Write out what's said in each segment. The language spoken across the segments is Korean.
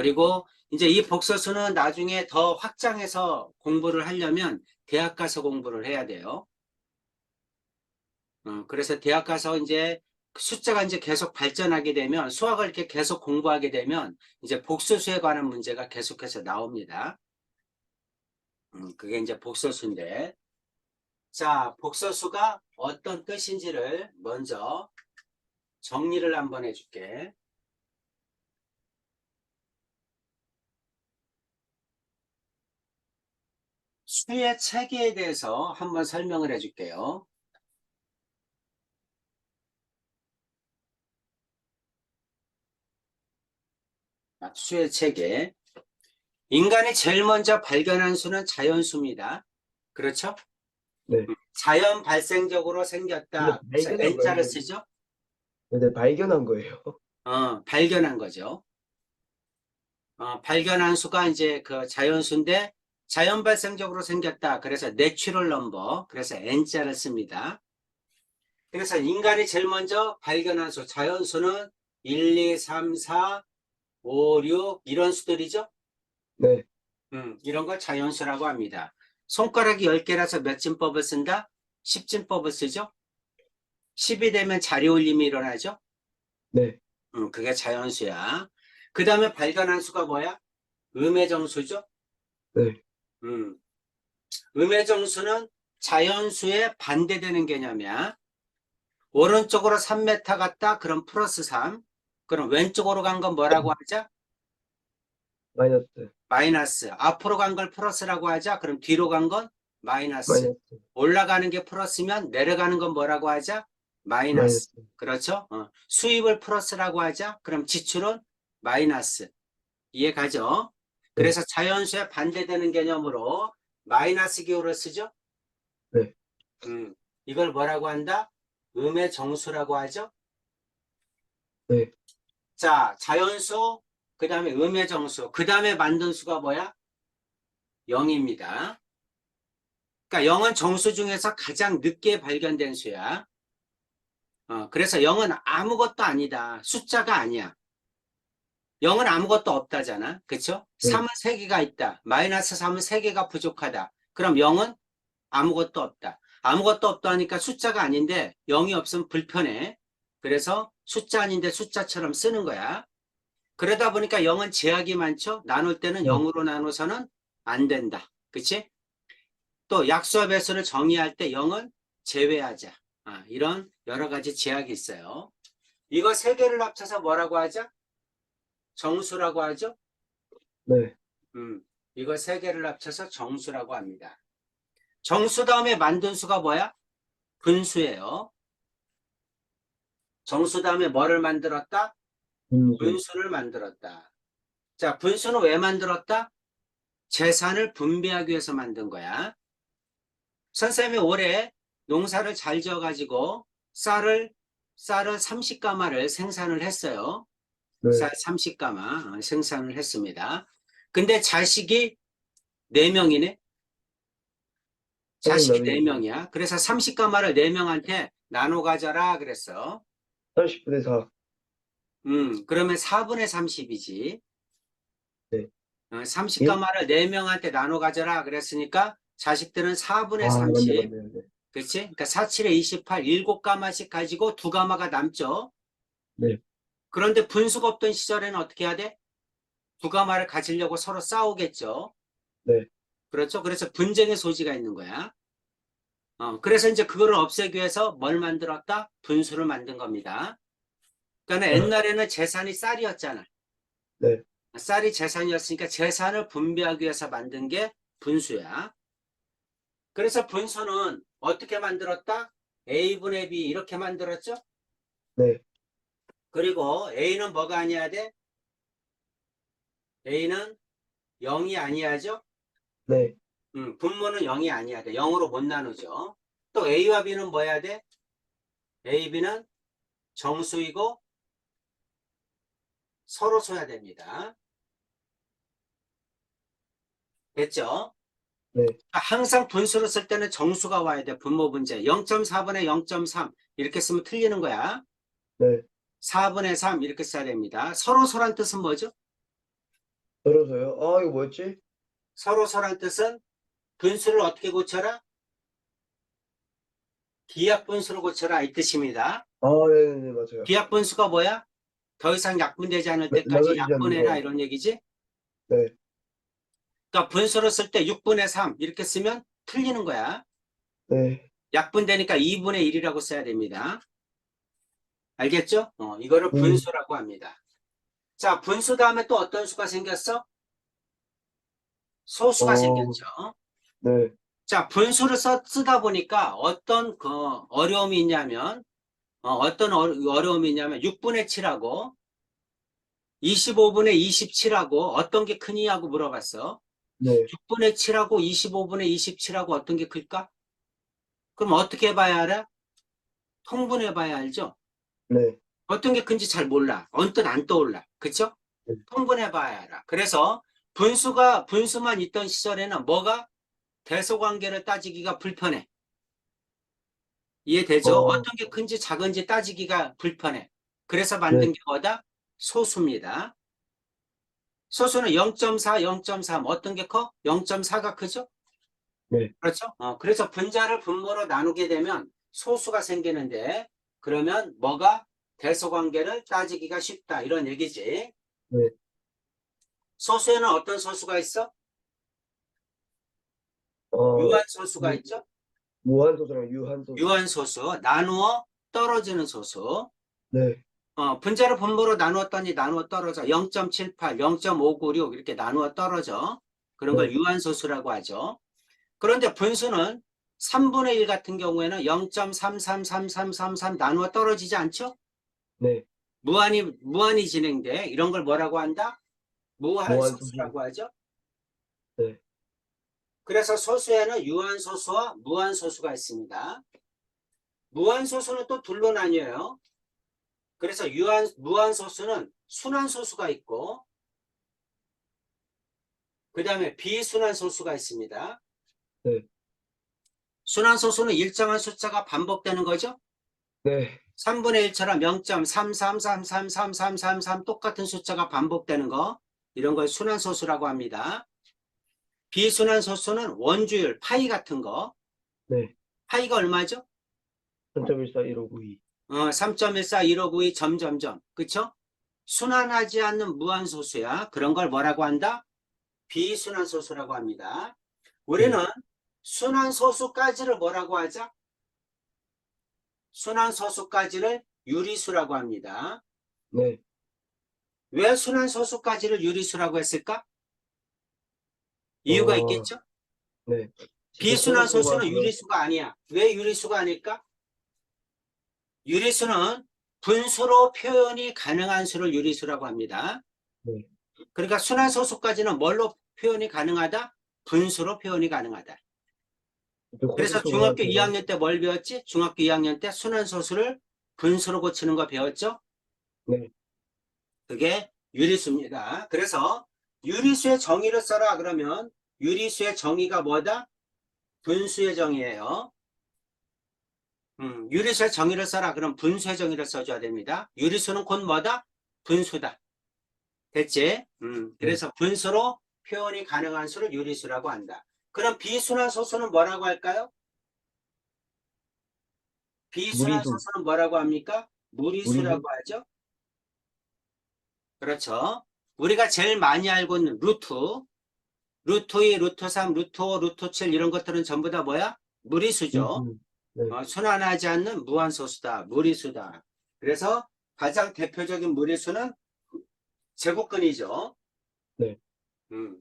그리고 이제 이 복소수는 나중에 더 확장해서 공부를 하려면 대학 가서 공부를 해야 돼요. 그래서 대학 가서 이제 숫자가 이제 계속 발전하게 되면 수학을 이렇게 계속 공부하게 되면 이제 복소수에 관한 문제가 계속해서 나옵니다. 그게 이제 복소수인데, 자, 복소수가 어떤 뜻인지를 먼저 정리를 한번 해줄게. 수의 체계에 대해서 한번 설명을 해줄게요. 수의 체계. 인간이 제일 먼저 발견한 수는 자연수입니다. 그렇죠? 네. 자연 발생적으로 생겼다. 그래서 발견한 N자를 거예요. 쓰죠? 네, 발견한 거예요. 발견한 거죠. 발견한 수가 이제 그 자연수인데 자연 발생적으로 생겼다. 그래서 내추럴 넘버. 그래서 N자를 씁니다. 그래서 인간이 제일 먼저 발견한 수, 자연수는 1, 2, 3, 4, 5, 6 이런 수들이죠. 네. 이런 걸 자연수라고 합니다. 손가락이 10개라서 몇 진법을 쓴다? 10진법을 쓰죠. 10이 되면 자리 올림이 일어나죠. 네. 그게 자연수야. 그 다음에 발견한 수가 뭐야? 음의정수죠. 네. 음, 음의정수는 자연수에 반대되는 개념이야. 오른쪽으로 3m 갔다? 그럼 플러스 3. 그럼 왼쪽으로 간 건 뭐라고 하자? 마이너스. 마이너스. 앞으로 간 걸 플러스라고 하자? 그럼 뒤로 간 건 마이너스. 마이너스. 올라가는 게 플러스면 내려가는 건 뭐라고 하자? 마이너스. 마이너스. 그렇죠? 수입을 플러스라고 하자? 그럼 지출은 마이너스. 이해 가죠? 네. 그래서 자연수에 반대되는 개념으로 마이너스 기호를 쓰죠? 네. 이걸 뭐라고 한다? 음의 정수라고 하죠? 네. 자, 자연수, 그 다음에 음의 정수, 그 다음에 만든 수가 뭐야? 0입니다. 그러니까 0은 정수 중에서 가장 늦게 발견된 수야. 그래서 0은 아무것도 아니다. 숫자가 아니야. 0은 아무것도 없다잖아. 그쵸? 네. 3은 3개가 있다. 마이너스 3은 3개가 부족하다. 그럼 0은 아무것도 없다. 아무것도 없다니까 숫자가 아닌데 0이 없으면 불편해. 그래서 숫자 아닌데 숫자처럼 쓰는 거야. 그러다 보니까 0은 제약이 많죠. 나눌 때는 네. 0으로 나눠서는 안 된다. 그치? 또 약수와 배수를 정의할 때 0은 제외하자. 이런 여러 가지 제약이 있어요. 이거 세 개를 합쳐서 뭐라고 하죠? 정수라고 하죠? 네. 이거 세 개를 합쳐서 정수라고 합니다. 정수 다음에 만든 수가 뭐야? 분수예요. 정수 다음에 뭐를 만들었다? 분수. 분수를 만들었다. 자, 분수는 왜 만들었다? 재산을 분배하기 위해서 만든 거야. 선생님이 올해 농사를 잘 지어가지고 쌀을 30가마를 생산을 했어요. 네. 쌀 30가마 생산을 했습니다. 근데 자식이 4명이네? 자식이 4명이야. 그래서 30가마를 4명한테 나눠 가져라 그랬어. 30분의 4. 그러면 4분의 30이지. 네. 30가마를 4명한테 나눠 가져라 그랬으니까 자식들은 4분의 맞네, 30. 맞네, 맞네. 그렇지? 그러니까 4, 7에 28, 7가마씩 가지고 2가마가 남죠. 네. 그런데 분수가 없던 시절에는 어떻게 해야 돼? 2가마를 가지려고 서로 싸우겠죠. 네. 그렇죠? 그래서 분쟁의 소지가 있는 거야. 그래서 이제 그거를 없애기 위해서 뭘 만들었다? 분수를 만든 겁니다. 그러니까 옛날에는 재산이 쌀이었잖아. 네. 쌀이 재산이었으니까 재산을 분배하기 위해서 만든 게 분수야. 그래서 분수는 어떻게 만들었다? A분의 B 이렇게 만들었죠? 네. 그리고 A는 뭐가 아니어야 돼? A는 0이 아니야죠? 네. 분모는 0이 아니야 돼. 0으로 못 나누죠. 또 A와 B는 뭐 해야 돼? A, B는 정수이고 서로 써야 됩니다. 됐죠? 네. 항상 분수를 쓸 때는 정수가 와야 돼. 분모 분제. 0.4분의 0.3 이렇게 쓰면 틀리는 거야. 네. 4분의 3 이렇게 써야 됩니다. 서로 소란 뜻은 뭐죠? 서로서요? 아, 이거 뭐였지? 서로서란 뜻은 분수를 어떻게 고쳐라? 기하 분수로 고쳐라 이 뜻입니다. 아, 네네네, 맞아요. 기하 분수가 뭐야? 더 이상 약분되지 않을 때까지 나눠지지 않는 약분해라 거. 이런 얘기지? 네, 그러니까 분수로 쓸 때 6분의 3 이렇게 쓰면 틀리는 거야. 네, 약분되니까 2분의 1이라고 써야 됩니다. 알겠죠? 이거를 음, 분수라고 합니다. 자, 분수 다음에 또 어떤 수가 생겼어? 소수가 어, 생겼죠. 네, 자, 분수를 쓰다 보니까 어떤 어려움이 있냐면, 어떤 어려움이 있냐면 6분의 7하고 25분의 27하고 어떤 게 크니 하고 물어봤어. 네, 6분의 7하고 25분의 27하고 어떤 게 클까? 그럼 어떻게 봐야 알아? 통분해 봐야 알죠? 네, 어떤 게 큰지 잘 몰라. 언뜻 안 떠올라. 그쵸? 네. 통분해 봐야 알아. 그래서 분수만 있던 시절에는 뭐가 대소관계를 따지기가 불편해. 이해되죠? 어, 어떤 게 큰지 작은지 따지기가 불편해. 그래서 만든 네, 게 뭐다? 소수입니다. 소수는 0.4, 0.3 어떤 게 커? 0.4가 크죠? 네, 그렇죠? 그래서 분자를 분모로 나누게 되면 소수가 생기는데 그러면 뭐가 대소관계를 따지기가 쉽다 이런 얘기지. 네, 소수에는 어떤 소수가 있어? 어, 유한소수가 무, 있죠? 무한소수랑 유한소수. 유한소수, 나누어 떨어지는 소수. 네, 분자를 분모로 나누었더니 나누어 떨어져. 0.78, 0.596 이렇게 나누어 떨어져. 그런 걸 네, 유한소수라고 하죠. 그런데 분수는 3분의 1 같은 경우에는 0.333333 나누어 떨어지지 않죠? 네, 무한히 진행돼. 이런 걸 뭐라고 한다? 무한소수. 무한소수라고 하죠. 네, 그래서 소수에는 유한소수와 무한소수가 있습니다. 무한소수는 또 둘로 나뉘어요. 그래서 무한소수는 순환소수가 있고 그 다음에 비순환소수가 있습니다. 네, 순환소수는 일정한 숫자가 반복되는 거죠. 네, 3분의 1처럼 0.33333333 똑같은 숫자가 반복되는 거 이런 걸 순환소수라고 합니다. 비순환소수는 원주율 파이 같은 거 네. 파이가 얼마죠? 3.141592. 3.14 1592 점점점 그쵸? 순환하지 않는 무한소수야. 그런 걸 뭐라고 한다? 비순환소수라고 합니다. 우리는 네, 순환소수까지를 뭐라고 하자? 순환소수까지를 유리수라고 합니다. 네, 왜 순환소수까지를 유리수라고 했을까? 이유가 어, 있겠죠? 네. 직접 비순환소수는 써놓고만, 유리수가 아니야. 왜 유리수가 아닐까? 유리수는 분수로 표현이 가능한 수를 유리수라고 합니다. 네. 그러니까 순환소수까지는 뭘로 표현이 가능하다? 분수로 표현이 가능하다. 그래서 호수수가 중학교 2학년 때 뭘 배웠지? 중학교 2학년 때 순환소수를 분수로 고치는 거 배웠죠? 네, 그게 유리수입니다. 그래서 유리수의 정의를 써라 그러면 유리수의 정의가 뭐다? 분수의 정의예요. 유리수의 정의를 써라 그럼 분수의 정의를 써줘야 됩니다. 유리수는 곧 뭐다? 분수다. 됐지? 네. 그래서 분수로 표현이 가능한 수를 유리수라고 한다. 그럼 비순환 소수는 뭐라고 할까요? 비순환 무리수, 소수는 뭐라고 합니까? 무리수라고 무리수? 하죠. 그렇죠. 우리가 제일 많이 알고 있는 루트 2, 루트 3, 루트 5, 루트 7 이런 것들은 전부 다 뭐야? 무리수죠. 무리수. 네, 순환하지 않는 무한소수다. 무리수다. 그래서 가장 대표적인 무리수는 제곱근이죠. 네.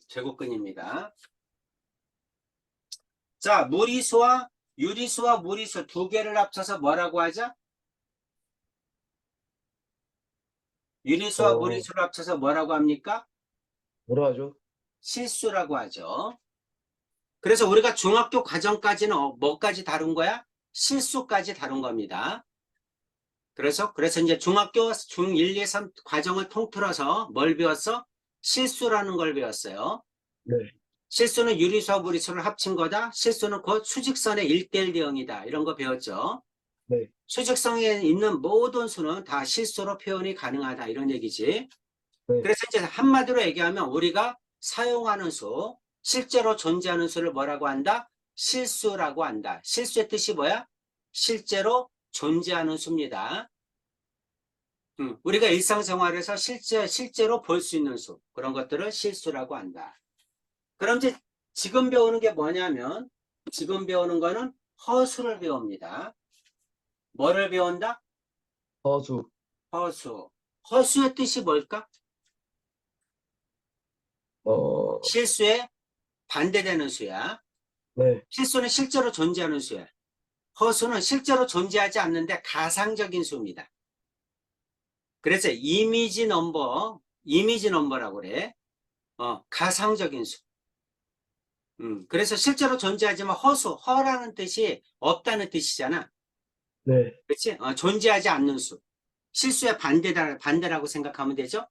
제곱근입니다. 자, 무리수와 유리수와 무리수 두 개를 합쳐서 뭐라고 하죠? 유리수와 어, 무리수를 합쳐서 뭐라고 합니까? 뭐라 하죠? 실수라고 하죠. 그래서 우리가 중학교 과정까지는 뭐까지 다룬 거야? 실수까지 다룬 겁니다. 그래서 이제 중학교 중1, 2, 3 과정을 통틀어서 뭘 배웠어? 실수라는 걸 배웠어요. 네, 실수는 유리수와 무리수를 합친 거다. 실수는 곧 수직선의 1대1 대응이다. 이런 거 배웠죠. 네, 수직성에 있는 모든 수는 다 실수로 표현이 가능하다. 이런 얘기지. 네. 그래서 이제 한마디로 얘기하면 우리가 사용하는 수, 실제로 존재하는 수를 뭐라고 한다? 실수라고 한다. 실수의 뜻이 뭐야? 실제로 존재하는 수입니다. 우리가 일상생활에서 실제로 볼 수 있는 수, 그런 것들을 실수라고 한다. 그럼 이제 지금 배우는 게 뭐냐면, 지금 배우는 거는 허수를 배웁니다. 뭐를 배운다? 허수. 허수. 허수의 뜻이 뭘까? 어, 실수에 반대되는 수야. 네. 실수는 실제로 존재하는 수야. 허수는 실제로 존재하지 않는데 가상적인 수입니다. 그래서 이미지 넘버라고 그래. 가상적인 수. 그래서 실제로 존재하지만 허라는 뜻이 없다는 뜻이잖아. 네. 그렇지? 존재하지 않는 수. 실수의 반대라고 생각하면 되죠?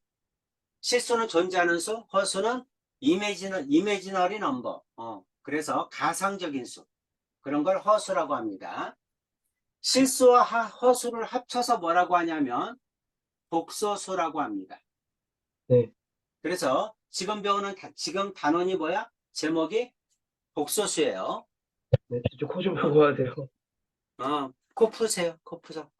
실수는 존재하는 수, 허수는 이미지너리 넘버. 그래서 가상적인 수. 그런 걸 허수라고 합니다. 실수와 허수를 합쳐서 뭐라고 하냐면 복소수라고 합니다. 네. 그래서 지금 단원이 뭐야? 제목이 복소수예요. 네. 진짜 코 좀 보고 와야 돼요. 코 푸세요. 코 푸서.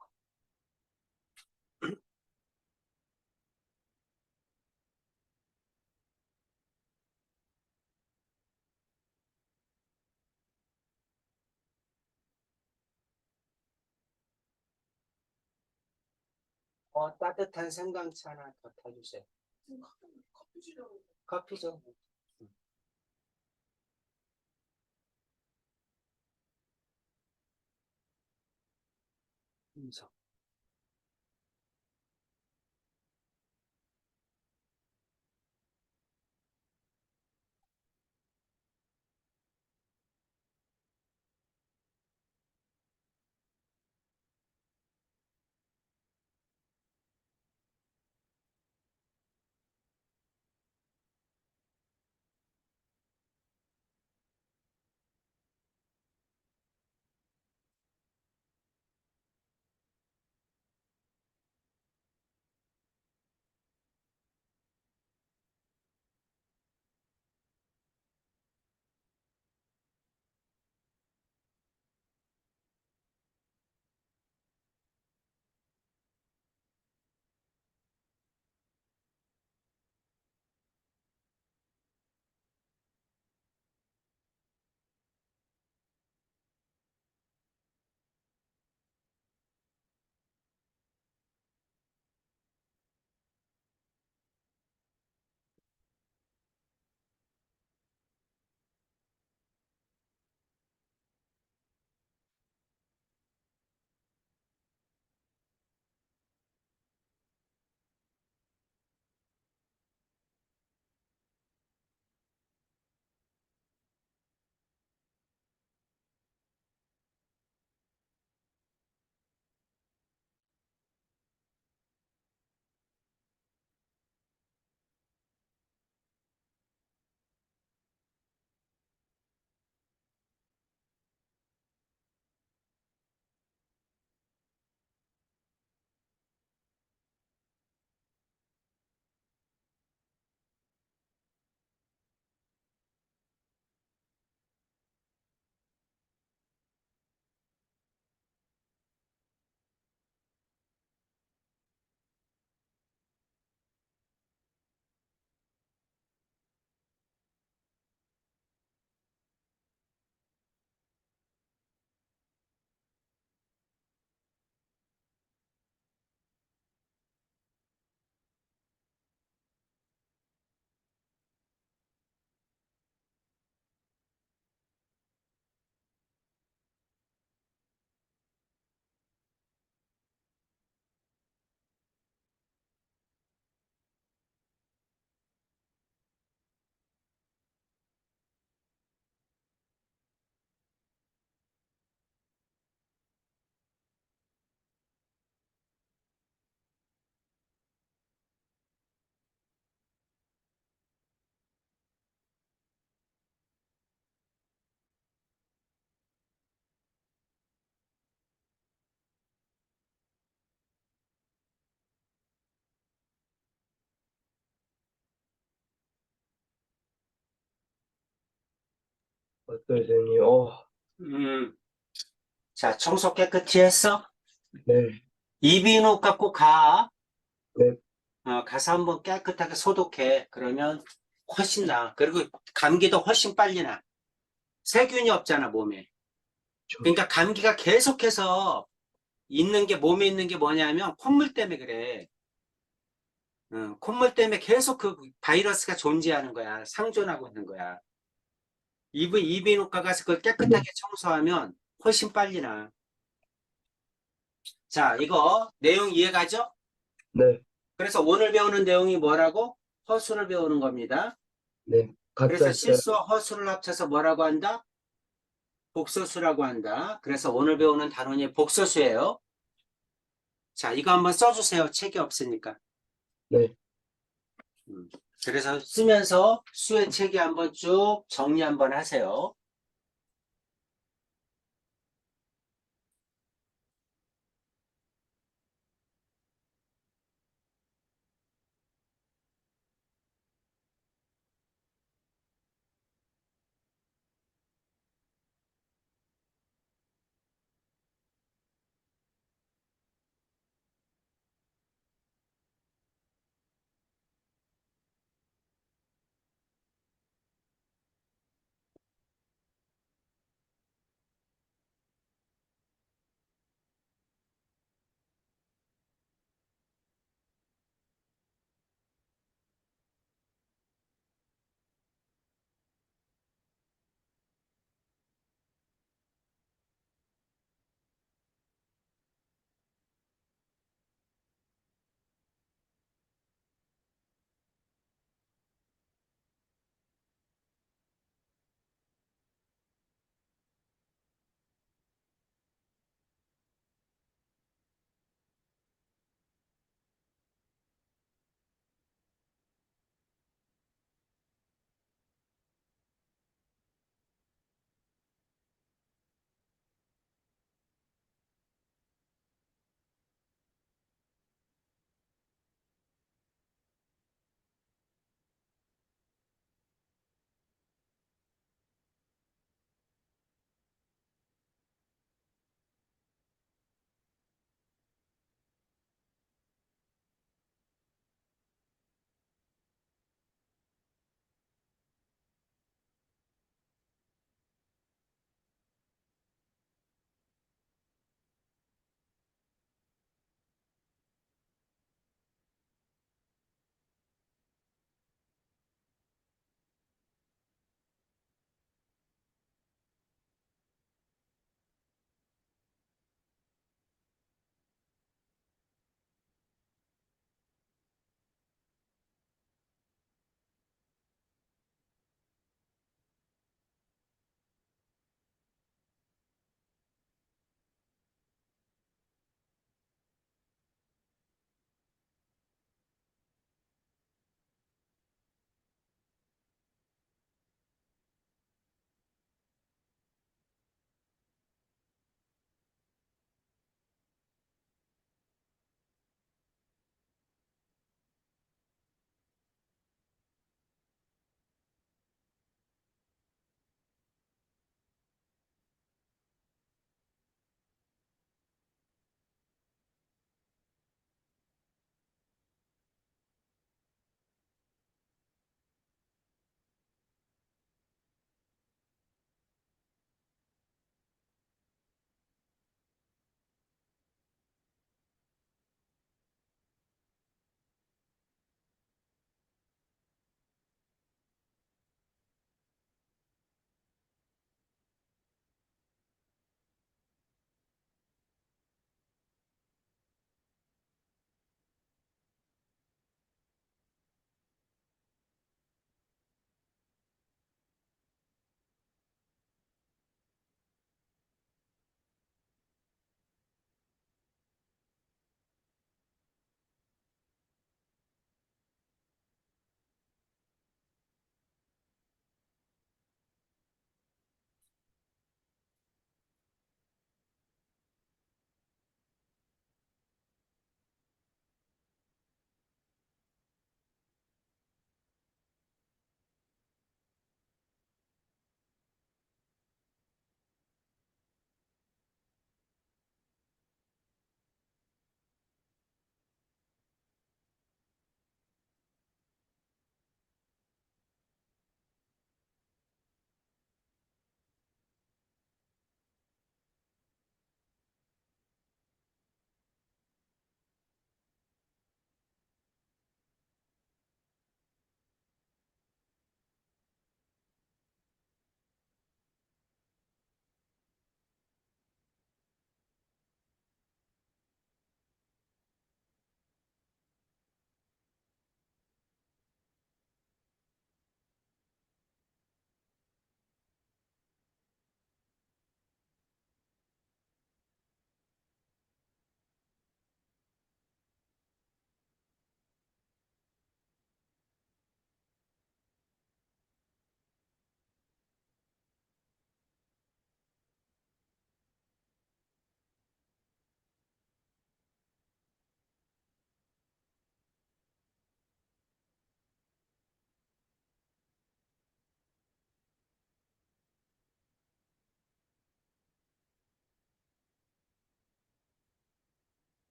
따뜻한 생강차 하나 더 타주세요. 커피죠. 음. 또 선생님. 음, 자, 청소 깨끗이 했어? 네, 이비인후과 갖고 가. 네, 가서 한번 깨끗하게 소독해. 그러면 훨씬 나아. 그리고 감기도 훨씬 빨리 나. 세균이 없잖아, 몸에. 저, 그러니까 감기가 계속해서 몸에 있는 게 뭐냐면 콧물 때문에 그래. 콧물 때문에 계속 그 바이러스가 존재하는 거야. 상존하고 있는 거야. 이비인후과 가서 그걸 깨끗하게 청소하면 훨씬 빨리 나. 자, 이거 내용 이해가죠? 네, 그래서 오늘 배우는 내용이 뭐라고? 허수를 배우는 겁니다. 네. 그래서 가짜짜. 실수와 허수를 합쳐서 뭐라고 한다? 복소수라고 한다. 그래서 오늘 배우는 단원이 복소수예요. 자, 이거 한번 써주세요. 책이 없으니까. 네, 음. 그래서 쓰면서 수의 책이 한번 쭉 정리 한번 하세요.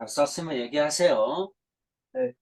썼으면 얘기하세요. 네.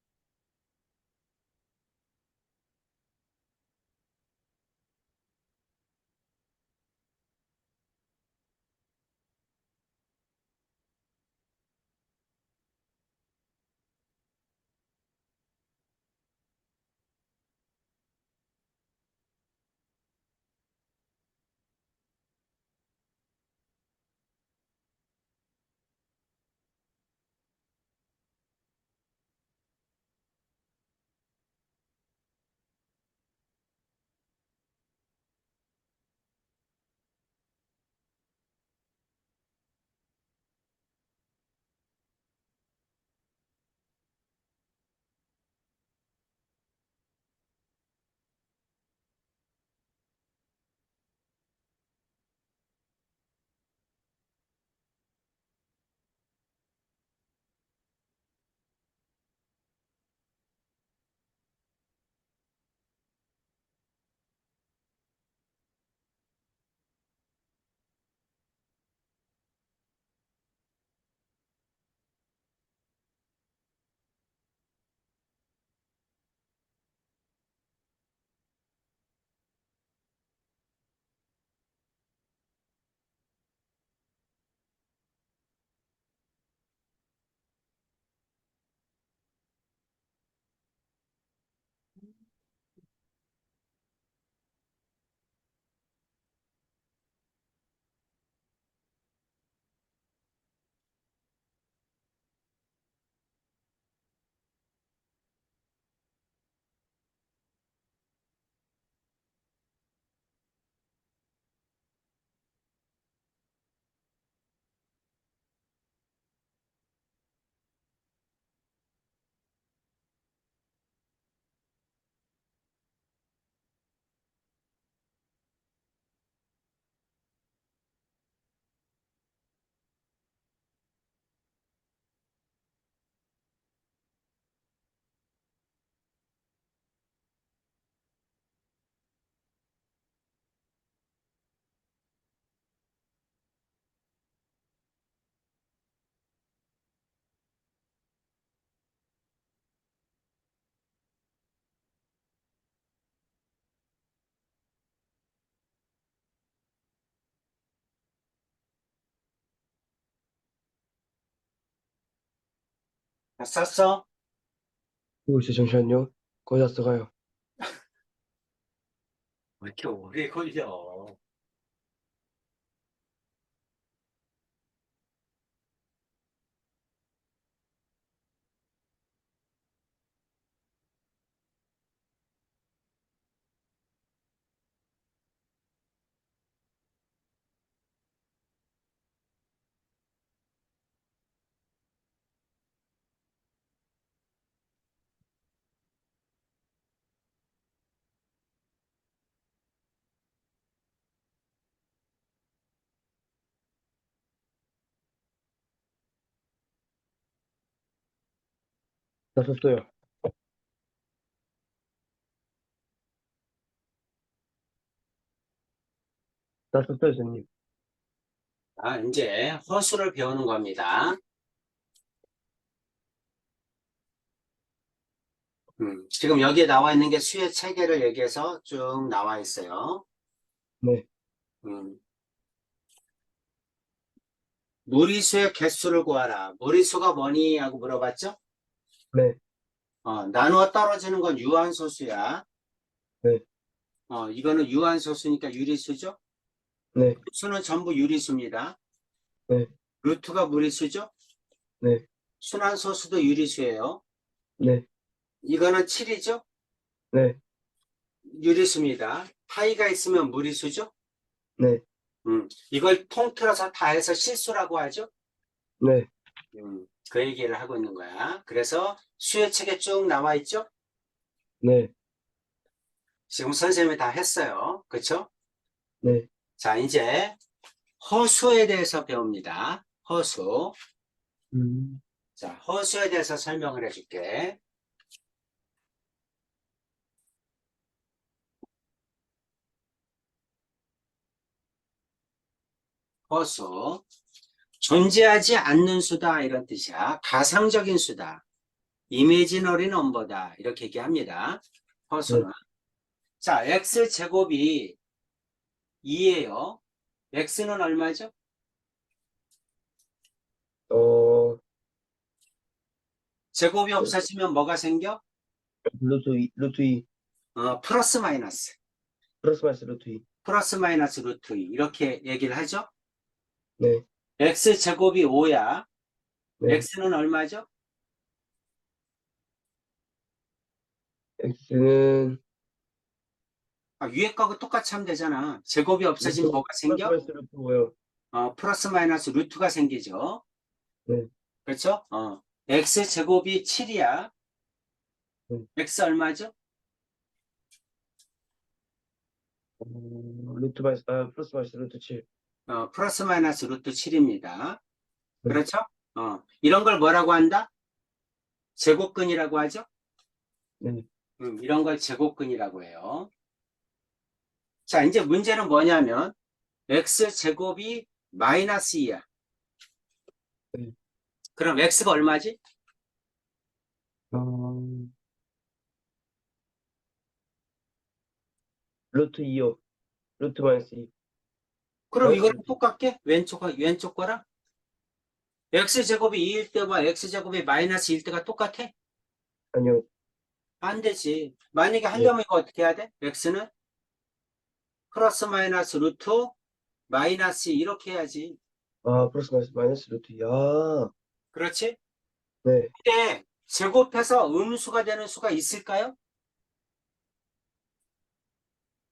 썼어? 그리고 있어요. 잠시만요. 거의 다 써가요. 왜 이렇게 오래 걸려? 다 썼어요. 다 썼어요, 선생님. 아, 이제 허수를 배우는 겁니다. 지금 여기에 나와 있는 게 수의 체계를 얘기해서 쭉 나와 있어요. 네. 음, 무리수의 개수를 구하라. 무리수가 뭐니? 하고 물어봤죠? 네. 나누어 떨어지는 건 유한소수야. 네. 이거는 유한소수니까 유리수죠? 네. 수는 전부 유리수입니다. 네. 루트가 무리수죠? 네. 순환소수도 유리수예요. 네. 이거는 7이죠? 네. 유리수입니다. 파이가 있으면 무리수죠? 네. 이걸 통틀어서 다 해서 실수라고 하죠? 네. 그 얘기를 하고 있는 거야. 그래서 수의 책에 쭉 나와 있죠? 네. 지금 선생님이 다 했어요. 그쵸? 네. 자, 이제 허수에 대해서 배웁니다. 허수. 음. 자, 허수에 대해서 설명을 해줄게. 허수. 존재하지 않는 수다 이런 뜻이야. 가상적인 수다. 이미지너리 넘버다 이렇게 얘기합니다. 네. 허수는. 자, x제곱이 2예요. x는 얼마죠? 어, 제곱이 없어지면 뭐가 생겨? 루트 2, 플러스 마이너스. 플러스 마이너스 루트 2. 플러스 마이너스 루트 2 이렇게 얘기를 하죠. 네, x제곱이 5야. 네. x는 얼마죠? x는 위에 거하고 똑같이 하면 되잖아. 제곱이 없어지면 뭐가 플러스 생겨? 마이너스 루트 5요. 플러스 마이너스 루트가 생기죠. 네, 그렇죠? x제곱이 7이야. 네. x 얼마죠? 플러스 마이너스 루트 7. 플러스 마이너스 루트 7입니다. 네, 그렇죠? 이런 걸 뭐라고 한다? 제곱근이라고 하죠? 네, 이런 걸 제곱근이라고 해요. 자, 이제 문제는 뭐냐면 x제곱이 마이너스 2야. 네. 그럼 x가 얼마지? 어, 루트 2요. 루트 마이너스 2. 그럼 마이너스 이거랑 루트 2. 똑같게? 왼쪽 거랑? x제곱이 2일 때와 x제곱이 마이너스 1 때가 똑같아? 아니요. 안 되지. 만약에 네. 하려면 이거 어떻게 해야 돼? x는 플러스 마이너스 루트 마이너스 이렇게 해야지. 플러스 마이너스 루트 2. 그렇지? 네. 근데 제곱해서 음수가 되는 수가 있을까요?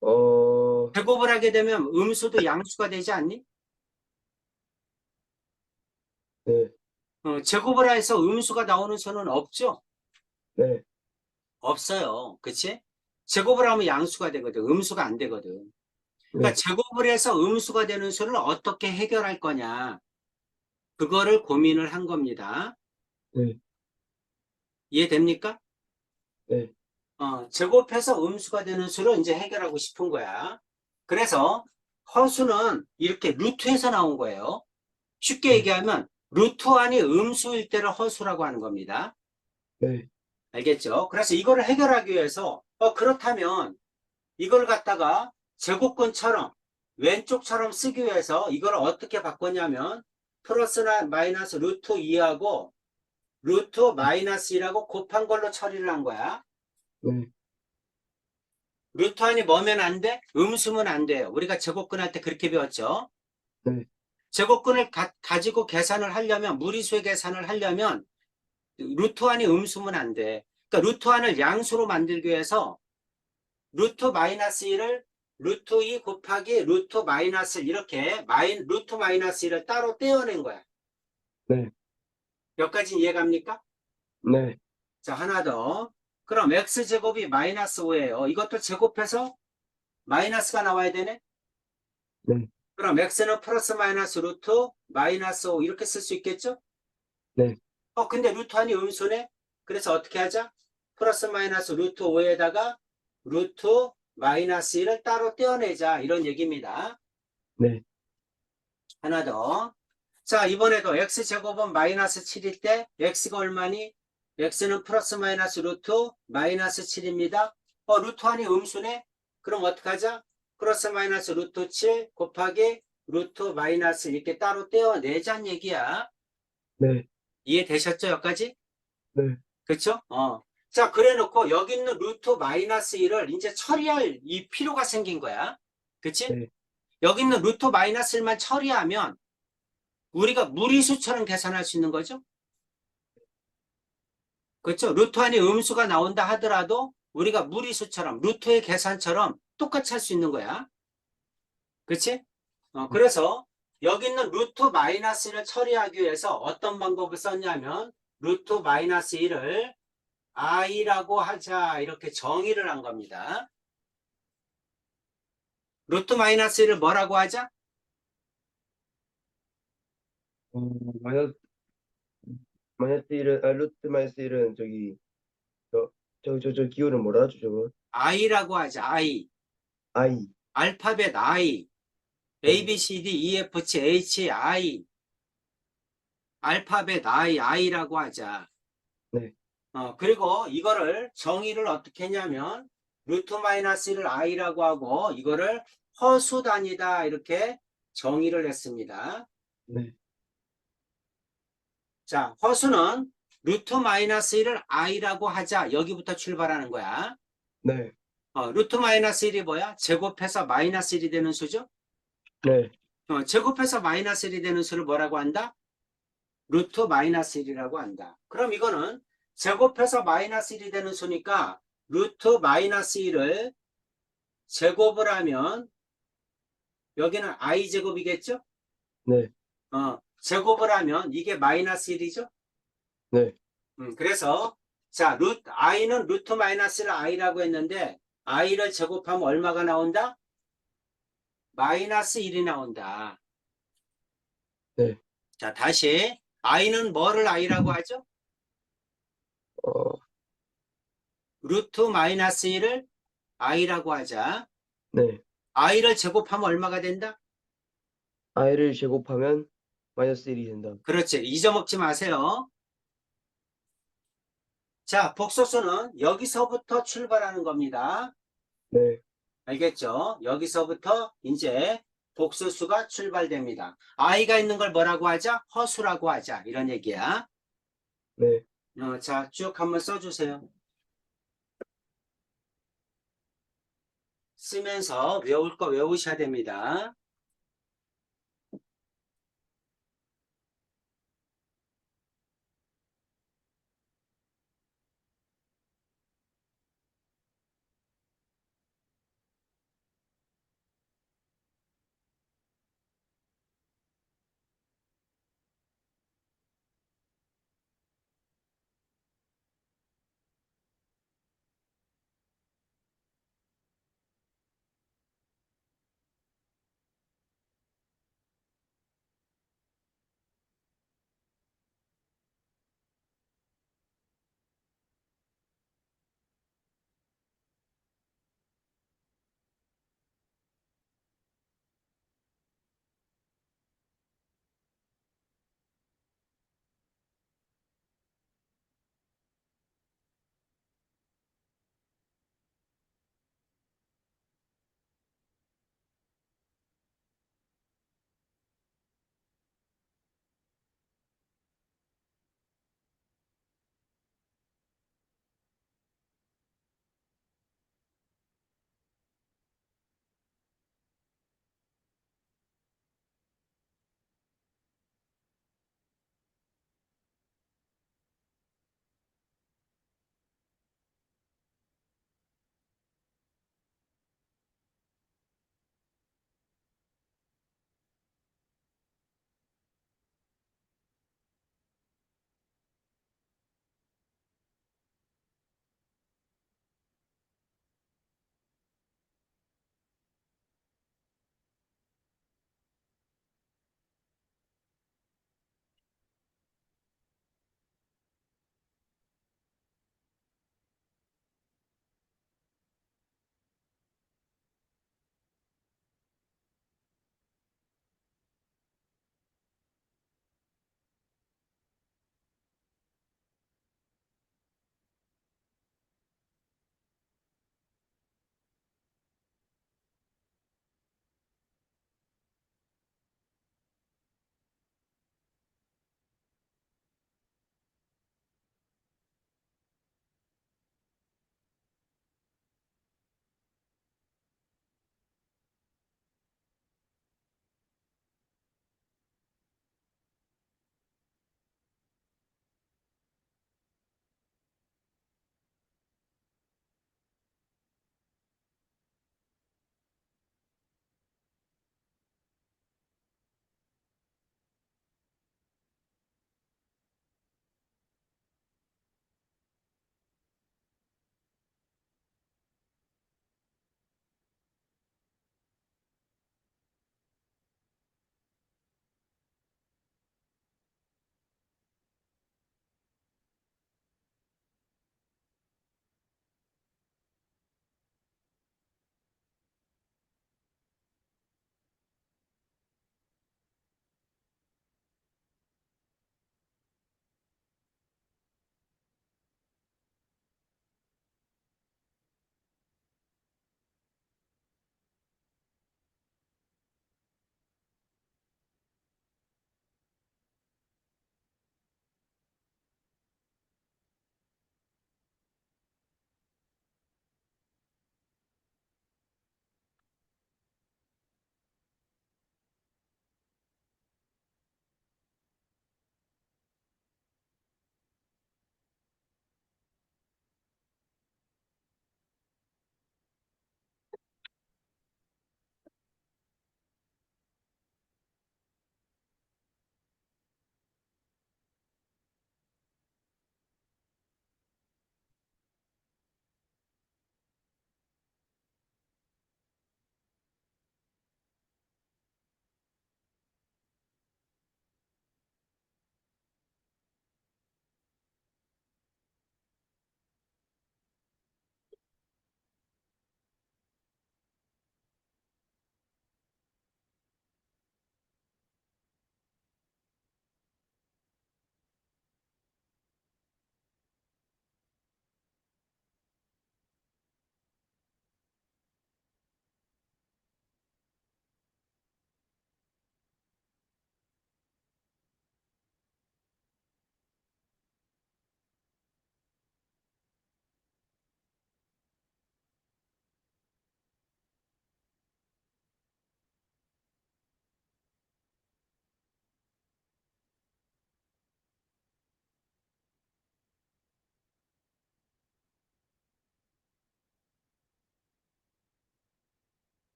어, 제곱을 하게 되면 음수도 양수가 되지 않니? 네, 제곱을 해서 음수가 나오는 수는 없죠? 네, 없어요. 그치? 제곱을 하면 양수가 되거든. 음수가 안 되거든. 그러니까 네, 제곱을 해서 음수가 되는 수를 어떻게 해결할 거냐. 그거를 고민을 한 겁니다. 네, 이해됩니까? 네, 제곱해서 음수가 되는 수를 이제 해결하고 싶은 거야. 그래서 허수는 이렇게 루트에서 나온 거예요. 쉽게 네, 얘기하면 루트 안이 음수일 때를 허수라고 하는 겁니다. 네, 알겠죠? 그래서 이거를 해결하기 위해서 그렇다면 이걸 갖다가 제곱근처럼 왼쪽처럼 쓰기 위해서 이걸 어떻게 바꿨냐면 플러스나 마이너스 루트 2하고 루트 마이너스 1하고 곱한 걸로 처리를 한 거야. 네, 루트 안이 뭐면 안 돼? 음수면 안 돼요. 우리가 제곱근 할 때 그렇게 배웠죠. 네, 제곱근을 가지고 계산을 하려면 무리수의 계산을 하려면 루트 안이 음수면 안 돼. 그러니까 루트 안을 양수로 만들기 위해서 루트 마이너스 1을 루트 2 곱하기 루트 마이너스 1 이렇게 루트 마이너스 1을 따로 떼어낸 거야. 네, 여기까지 이해갑니까? 네, 자, 하나 더. 그럼 x제곱이 마이너스 5예요. 이것도 제곱해서 마이너스가 나와야 되네? 네, 그럼 x는 플러스 마이너스 루트 마이너스 5 이렇게 쓸 수 있겠죠? 네, 근데 루트 안이 음수네? 그래서 어떻게 하자? 플러스 마이너스 루트 5에다가 루트 마이너스 1을 따로 떼어내자. 이런 얘기입니다. 네, 하나 더. 자, 이번에도 x제곱은 마이너스 7일 때 x가 얼마니? x는 플러스 마이너스 루트 마이너스 7입니다. 루트 안이 음수네? 그럼 어떡하자? 플러스 마이너스 루트 7 곱하기 루트 마이너스 이렇게 따로 떼어내자는 얘기야. 네, 이해되셨죠? 여기까지? 네, 그렇죠? 자, 그래 놓고 여기 있는 루트 마이너스 1을 이제 처리할 이 필요가 생긴 거야. 그치? 네, 여기 있는 루트 마이너스 1만 처리하면 우리가 무리수처럼 계산할 수 있는 거죠. 그렇죠? 루트 안에 음수가 나온다 하더라도 우리가 무리수처럼 루트의 계산처럼 똑같이 할 수 있는 거야. 그렇지? 그래서 여기 있는 루트 마이너스 1을 처리하기 위해서 어떤 방법을 썼냐면 루트 마이너스 1을 i라고 하자 이렇게 정의를 한 겁니다. 루트 마이너스 1을 뭐라고 하자? 어, 마이너스, 마이너스 1은, 루트 마이너스 1은 저 기호는 뭐라 하죠, 저거? i라고 하자. i. 알파벳 I라고 하자. 네, 그리고 이거를 정의를 어떻게 했냐면 루트 마이너스 1을 I라고 하고 이거를 허수 단위다 이렇게 정의를 했습니다. 네, 자, 허수는 루트 마이너스 1을 I라고 하자. 여기부터 출발하는 거야. 네, 루트 마이너스 1이 뭐야? 제곱해서 마이너스 1이 되는 수죠? 네, 제곱해서 마이너스 1이 되는 수를 뭐라고 한다? 루트 마이너스 1이라고 한다. 그럼 이거는 제곱해서 마이너스 1이 되는 수니까 루트 마이너스 1을 제곱을 하면 여기는 I 제곱이겠죠? 네, 제곱을 하면 이게 마이너스 1이죠? 네. 그래서 자, I는 루트 마이너스를 I라고 했는데 I를 제곱하면 얼마가 나온다? 마이너스 1이 나온다. 네. 자, 다시 I는 뭐를 I라고 하죠? 어, 루트 마이너스 1을 I라고 하자. 네. I를 제곱하면 얼마가 된다? i를 제곱하면 마이너스 1이 된다. 그렇지. 잊어먹지 마세요. 자, 복소수는 여기서부터 출발하는 겁니다. 네, 알겠죠? 여기서부터 이제 복소수가 출발됩니다. I가 있는 걸 뭐라고 하자? 허수라고 하자. 이런 얘기야. 네. 자, 쭉 한번 써주세요. 쓰면서 외울 거 외우셔야 됩니다.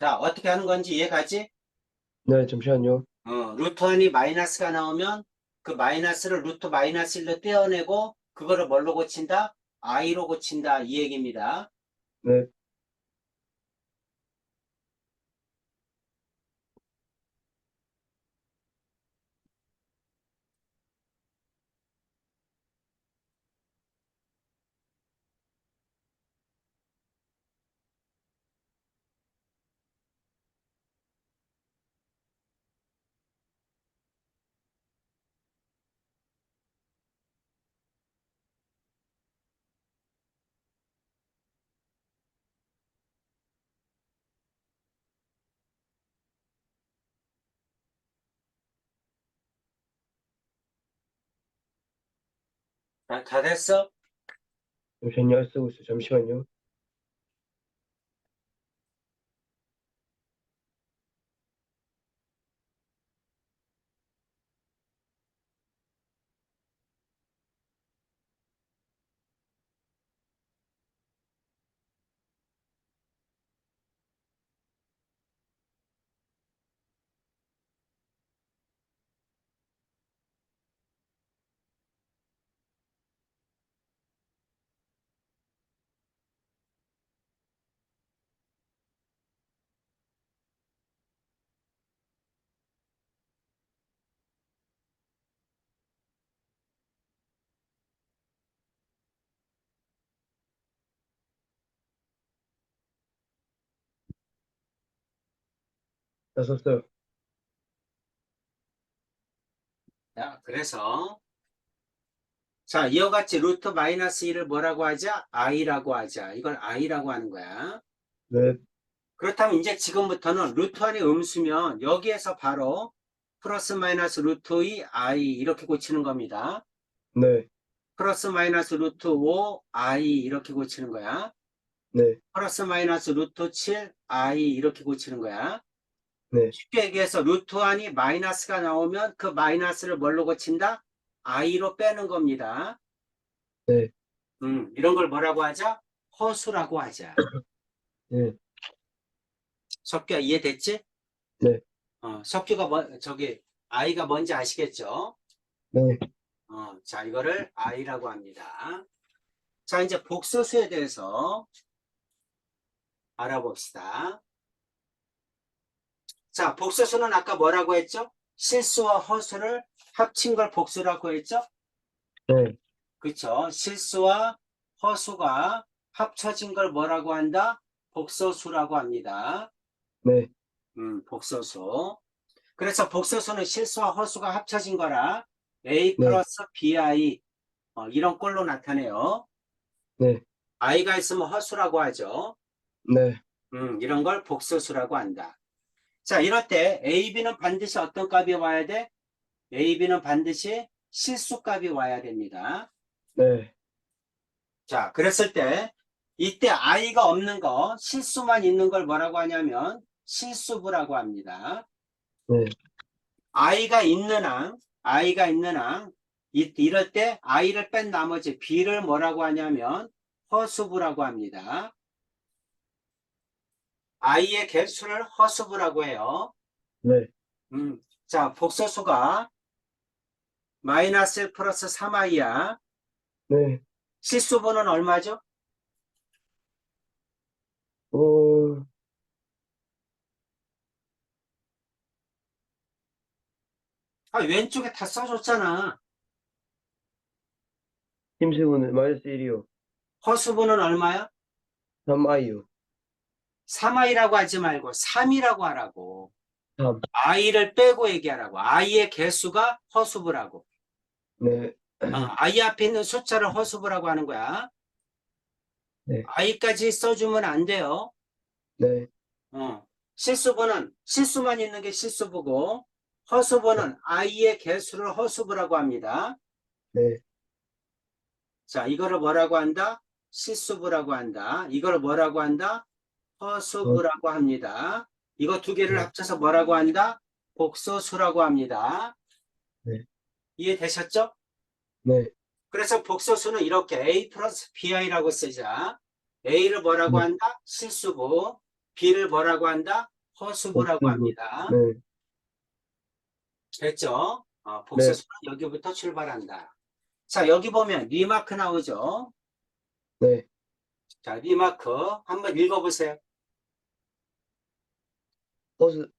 자, 어떻게 하는 건지 이해가지? 네, 잠시만요. 루트 1이 마이너스가 나오면 그 마이너스를 루트 마이너스 1로 떼어내고 그거를 뭘로 고친다? i로 고친다. 이 얘기입니다. 네, 자, 다 됐어? 잠시만요. 쓰고 있어요. 잠시만요. 다 썼어요. 자, 그래서 자, 이와 같이 루트 마이너스 1을 뭐라고 하자? i라고 하자. 이걸 i라고 하는 거야. 네, 그렇다면 이제 지금부터는 루트 1이 음수면 여기에서 바로 플러스 마이너스 루트 2 i 이렇게 고치는 겁니다. 네, 플러스 마이너스 루트 5 i 이렇게 고치는 거야. 네, 플러스 마이너스 루트 7 i 이렇게 고치는 거야. 네, 쉽게 얘기해서 루트 1이 마이너스가 나오면 그 마이너스를 뭘로 고친다? i로 빼는 겁니다. 네, 이런 걸 뭐라고 하자? 허수라고 하자. 네, 석규야 이해됐지? 네, 석규가 저기 i가 뭔지 아시겠죠? 네, 자, 이거를 i라고 합니다. 자, 이제 복소수에 대해서 알아봅시다. 자, 복소수는 아까 뭐라고 했죠? 실수와 허수를 합친 걸 복수라고 했죠? 네, 그렇죠? 실수와 허수가 합쳐진 걸 뭐라고 한다? 복소수라고 합니다. 네, 복소수. 그래서 복소수는 실수와 허수가 합쳐진 거라 a 네, 플러스 bi 이런 꼴로 나타내요. 네, i가 있으면 허수라고 하죠. 네, 이런 걸 복소수라고 한다. 자, 이럴 때 a, b는 반드시 어떤 값이 와야 돼? a, b는 반드시 실수값이 와야 됩니다. 네, 자, 그랬을 때 이때 i가 없는 거, 실수만 있는 걸 뭐라고 하냐면 실수부라고 합니다. 네, i가 있는 항, 이럴 때 i를 뺀 나머지 b를 뭐라고 하냐면 허수부라고 합니다. i의 개수를 허수부라고 해요. 네, 자, 복소수가 마이너스 1 플러스 3i야. 네, 실수부는 얼마죠? 어, 왼쪽에 다 써줬잖아. 힘수분은 마이너스 1이요. 허수부는 얼마야? 3i요. 3i라고 하지 말고 3이라고 하라고. 3, i를 빼고 얘기하라고. i의 개수가 허수부라고. 네, i 앞에 있는 숫자를 허수부라고 하는 거야. 네, i까지 써주면 안 돼요. 네, 실수부는 실수만 있는 게 실수부고 네, 허수부는 i의 개수를 허수부라고 합니다. 네, 자, 이거를 뭐라고 한다? 실수부라고 한다. 이걸 뭐라고 한다? 어, 허수부라고 합니다. 이거 두 개를 네, 합쳐서 뭐라고 한다? 복소수라고 합니다. 네, 이해되셨죠? 네, 그래서 복소수는 이렇게 a 플러스 bi라고 쓰자. a를 뭐라고 네, 한다? 실수부. b를 뭐라고 한다? 허수부라고 복수부. 합니다. 네, 됐죠? 네, 복수수는 여기부터 출발한다. 자, 여기 보면 리마크 나오죠? 네. 자, 리마크 한번 읽어보세요. 허수,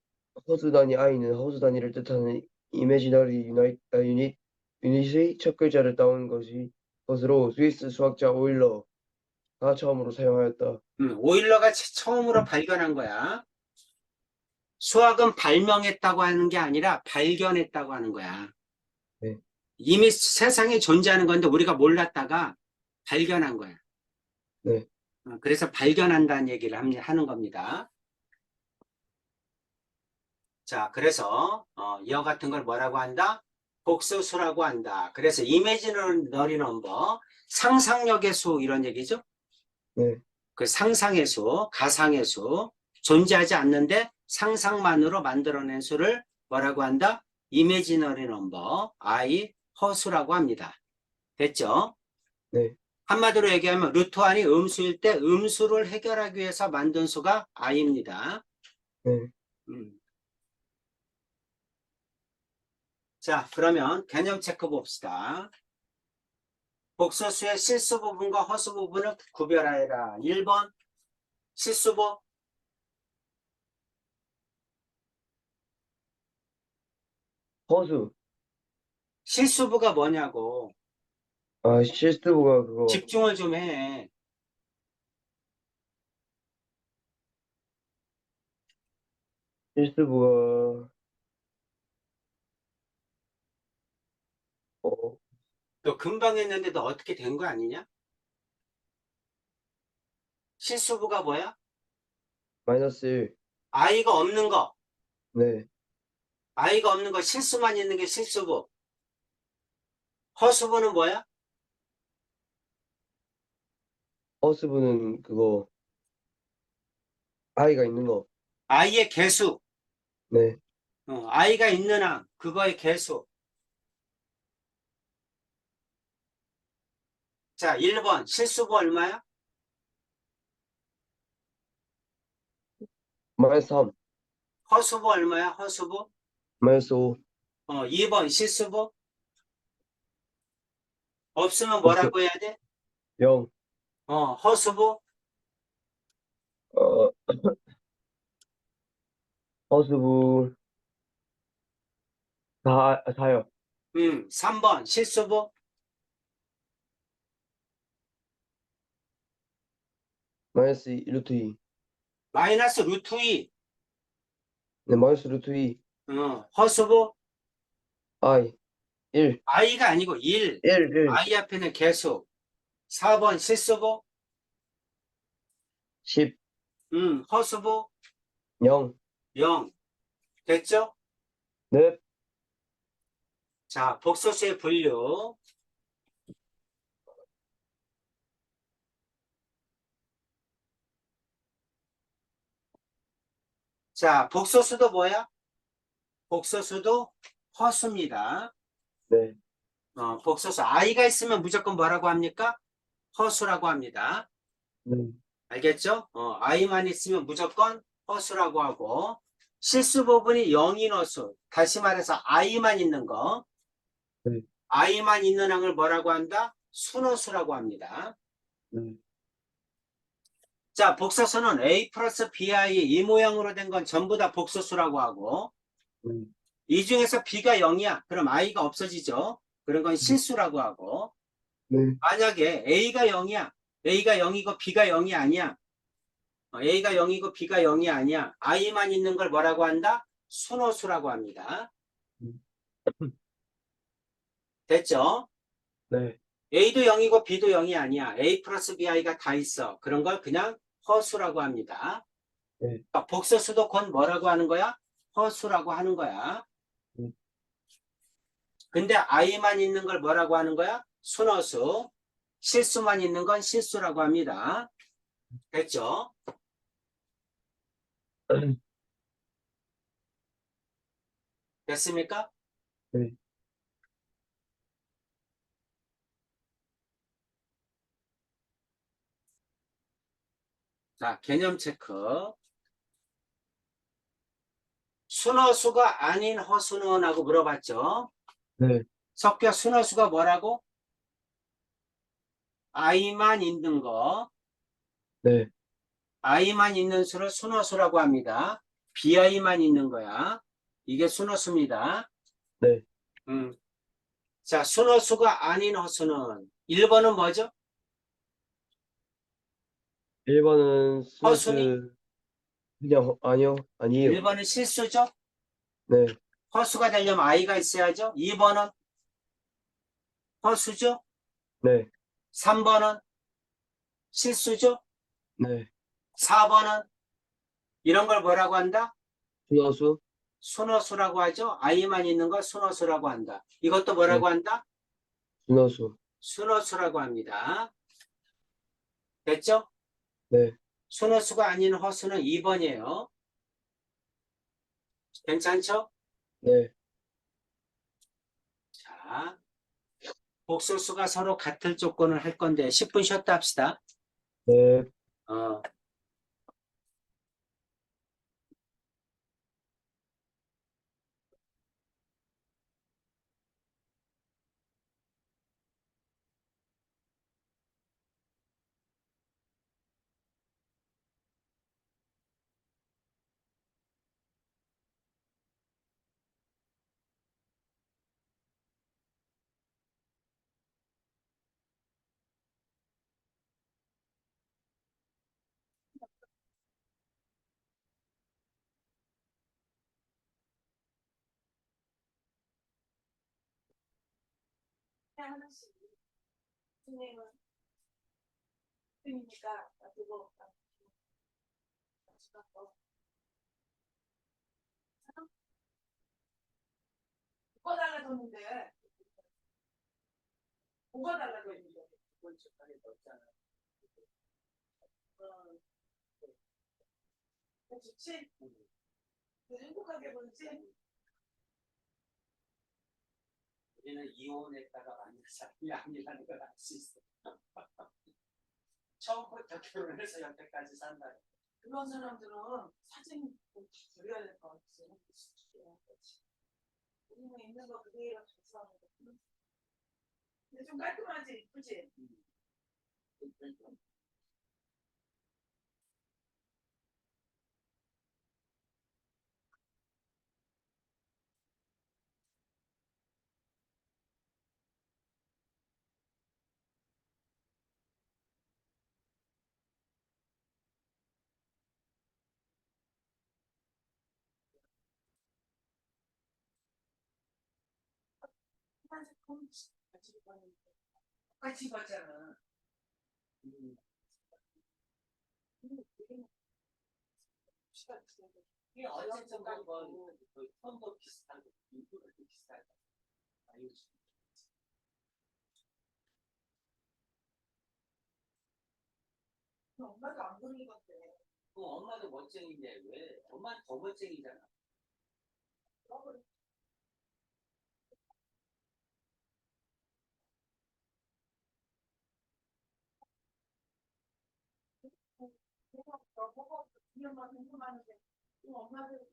허수단위 i는 허수단위를 뜻하는 이미지너리 유닛의 첫 글자를 따온 것으로 스위스 수학자 오일러가 처음으로 사용하였다. 오일러가 처음으로 발견한 거야. 수학은 발명했다고 하는 게 아니라 발견했다고 하는 거야. 네, 이미 세상에 존재하는 건데 우리가 몰랐다가 발견한 거야. 네, 그래서 발견한다는 얘기를 하는 겁니다. 자, 그래서 이와 같은 걸 뭐라고 한다? 복소수라고 한다. 그래서 이미지너리 넘버, 상상력의 수 이런 얘기죠. 네, 그 상상의 수, 가상의 수, 존재하지 않는데 상상만으로 만들어낸 수를 뭐라고 한다? 이미지너리 넘버, I, 허수라고 합니다. 됐죠? 네, 한마디로 얘기하면 루트 1이 음수일 때 음수를 해결하기 위해서 만든 수가 I입니다. 네. 음. 자, 그러면 개념 체크 봅시다. 복소수의 실수 부분과 허수 부분을 구별하여라. 1번 실수부, 허수. 실수부가 뭐냐고 아, 실수부가 그거. 집중을 좀 해. 실수부가, 어, 너 금방 했는데 너 어떻게 된 거 아니냐? 실수부가 뭐야? 마이너스 1. 아이가 없는 거. 네. 아이가 없는 거 실수만 있는 게 실수부. 허수부는 뭐야? 허수부는 그거, i가 있는 거. 아이의 개수. 네. 아이가 있는 한 그거의 개수. 자, 1번 실수부 얼마야? 마이너스 3. 허수부 얼마야? 허수부? 마이너스 5. 2번 실수부? 없으면 없어. 뭐라고 해야 돼? 0. 허수부? 어, 허수부 4요. 3번 실수부? 마이너스 루트 2. 마이너스 루트 2. 네, 마이너스 루트 2. 허수부? i 1. i가 아니고 1. 1, 1. i 앞에는 개수. 4번 실수부? 10. 허수부? 0. 0. 됐죠? 네. 자, 복소수의 분류. 자, 복소수도 뭐야? 복소수도 허수입니다. 네. 복소수 i가 있으면 무조건 뭐라고 합니까? 허수라고 합니다. 네. 알겠죠? i만 있으면 무조건 허수라고 하고 실수 부분이 0인 허수. 다시 말해서 i만 있는 거. 네. i만 있는 항을 뭐라고 한다? 순허수라고 합니다. 네. 자, 복소수는 a 플러스 bi 이 모양으로 된 건 전부 다 복소수라고 하고 네. 이 중에서 b가 0이야. 그럼 i가 없어지죠. 그런 건 실수라고 하고 네. 만약에 a가 0이야. a가 0이고 b가 0이 아니야. a가 0이고 b가 0이 아니야. i만 있는 걸 뭐라고 한다? 순호수라고 합니다. 됐죠? 네. a도 0이고 b도 0이 아니야. a 플러스 bi가 다 있어. 그런 걸 그냥 허수라고 합니다. 네. 그러니까 복소수도 곧 뭐라고 하는 거야? 허수라고 하는 거야. 네. 근데 i만 있는 걸 뭐라고 하는 거야? 순허수. 실수만 있는 건 실수라고 합니다. 됐죠? 됐습니까? 네. 자, 개념 체크. 순어수가 아닌 허수는 하고 물어봤죠. 네, 석규야, 순어수가 뭐라고? 아이만 있는 거. 네, 아이만 있는 수를 순어수라고 합니다. 비아이만 있는 거야. 이게 순어수입니다. 네. 음. 자, 순어수가 아닌 허수는 1번은 뭐죠? 1번은 허수니? 스누스, 그냥, 아니요, 아니에요. 1번은 실수죠? 네, 허수가 되려면 아이가 있어야죠. 2번은 허수죠? 네, 3번은 실수죠? 네. 4번은 이런 걸 뭐라고 한다? 스누수, 순어수라고 하죠. 아이만 있는 걸 순어수라고 한다. 이것도 네, 뭐라고 한다? 스누수, 순어수라고 합니다. 됐죠? 네, 순어수가 아닌 허수는 2번이에요. 괜찮죠? 네, 자, 복소수가 서로 같을 조건을 할 건데 10분 쉬었다 합시다. 네. 어, 하나씩 선생님은 그러니까 그거 같이 가서 뭐가 달라졌는데 뭐가 달라졌는데 이번 주간에 넣었잖아. 좋지? 행복하게 보지? 우리는 이혼했다가 만난 사람이 아니라는 걸 알 수 있어. 처음부터 결혼해서 여태까지 산다. 그런 사람들은 사진 좀 줄여야 될 것 같지. 우리는 있는 거 그대로 잘 써는 거. 근데 좀 깔끔하지, 이쁘지? 파란색 폰 같이 입었는데 똑같이 봤잖아. 시간 지나고 이게 어쨌든 그 톤도 비슷하고 인프도 비슷하고. 아유, 엄마도 안 보는 건데. 그 엄마도 멋쟁인데 왜? 엄마는 더 멋쟁이잖아. 내가 너보고 이 엄마 궁금하는데 이 엄마들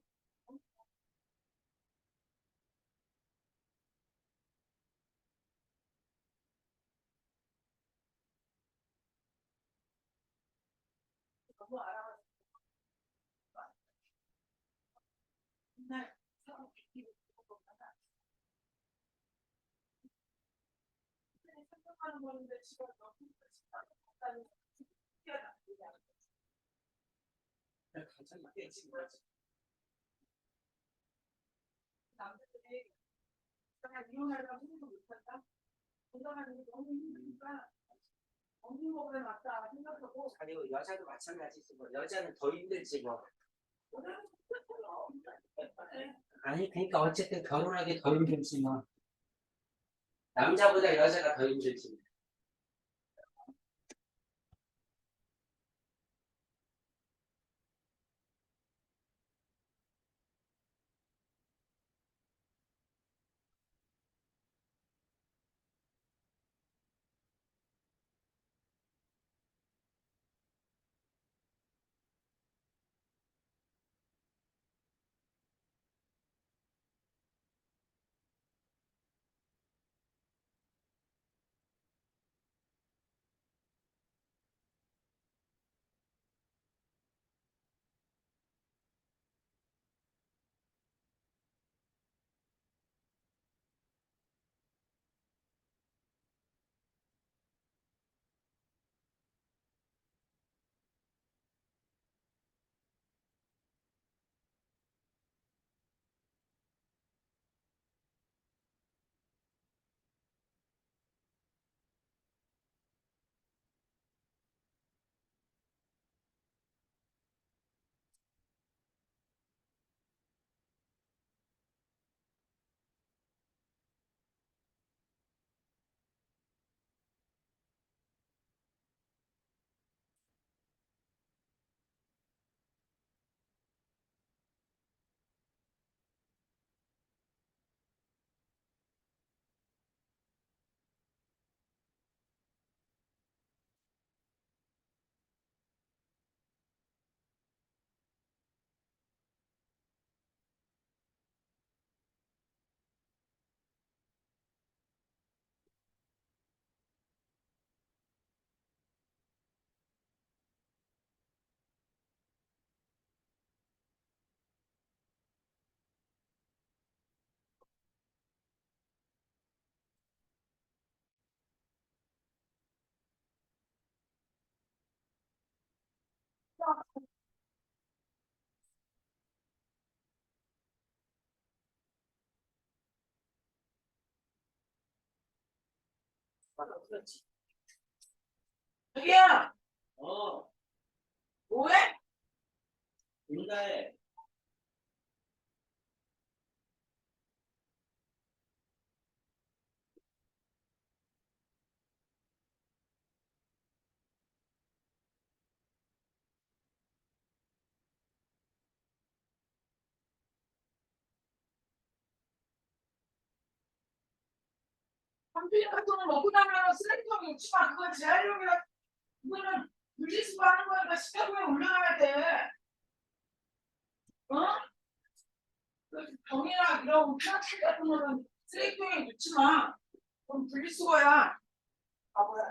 너무 알아가지고 맨날 사람 비키고 보고 가다 생각하는 거는데 지금 너무 생각하는 신기하다. 가장 이게 지금 남들이 그냥 이혼하려고 생각 못한다. 건강하는 게 너무 힘드니까 먹는 거보다 낫다 생각하고 그리고 여자도 마찬가지지 뭐. 여자는 더 힘들지 뭐. 아니 그러니까 어쨌든 결혼하기 더 힘들지 뭐. 남자보다 여자가 더 힘들지. 그렇지. 자기야, 어, 뭐해? 인가해. 한필 같은 거 먹고 나면 쓰레기통에 넣지 마. 그건 재활용이라, 그거는 분리수거 하는 거니까 식탁위에 올려놔야 돼. 어? 그 병이나 이런 플라스틱 같은 거는 쓰레기통에 넣지 마. 그건 분리수거야. 바보야.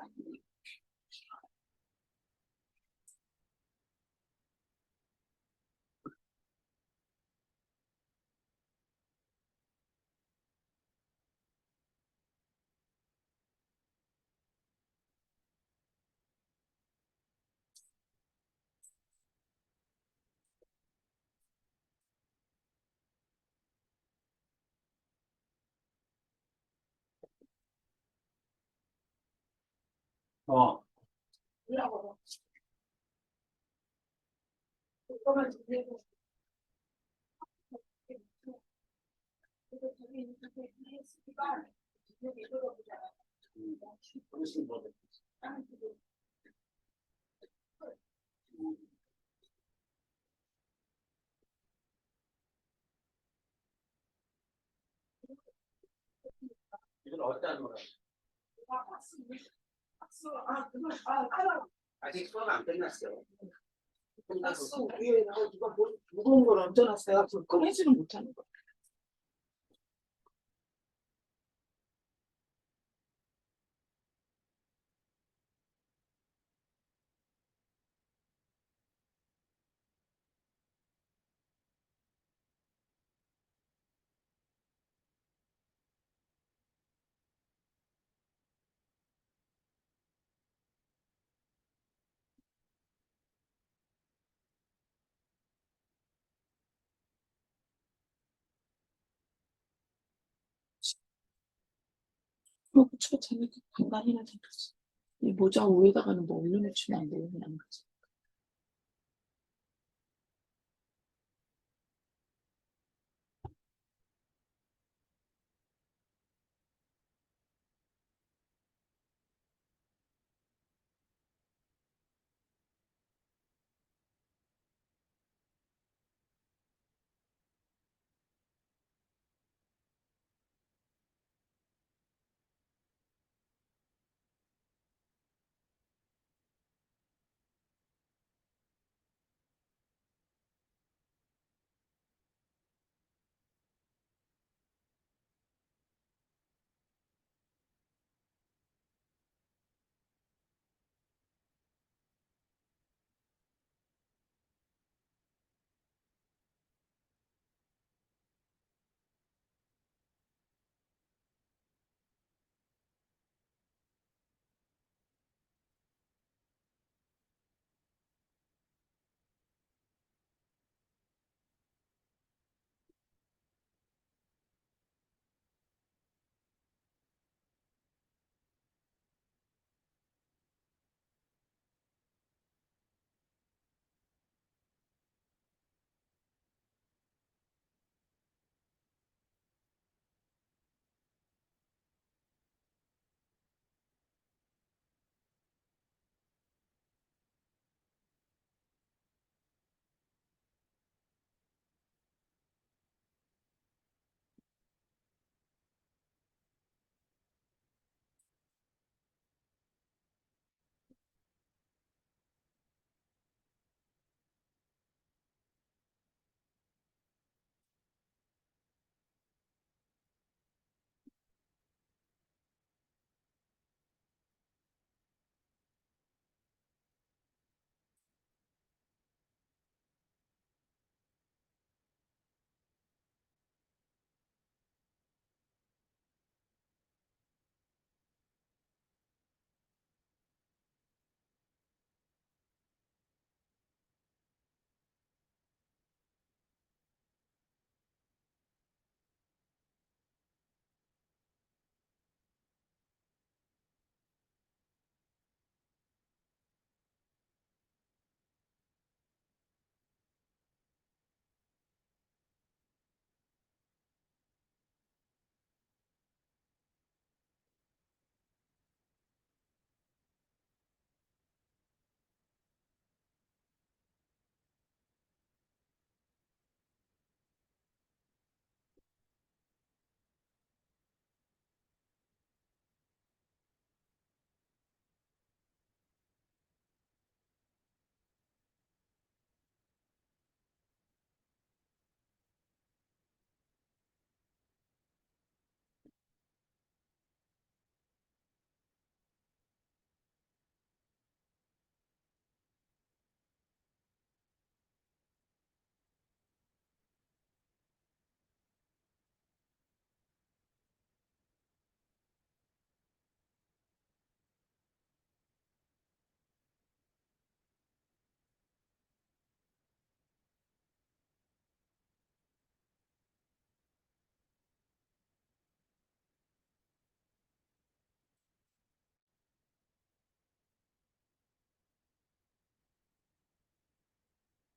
어, 올라가봐. 그거만 준비해서. 그래서 저기 있는 게 쓰기가 여기 이거로 보잖아. 훨씬 더. 다른 쪽으로. 이건 어디다 놓아? 아, 박스. 박스. 아, 그거, 아, 하나. 아직 수업 안 끝났어. 박스 끝나고. 위에다가 누가 무거운 걸 얹어놨어요. 그걸 꺼내지는 못하는 거야. 그거 쳐 자기가 간간이나 잡혔어. 이 모자 위에다가는 뭐 올려놓지는 안 돼요. 그냥 그지.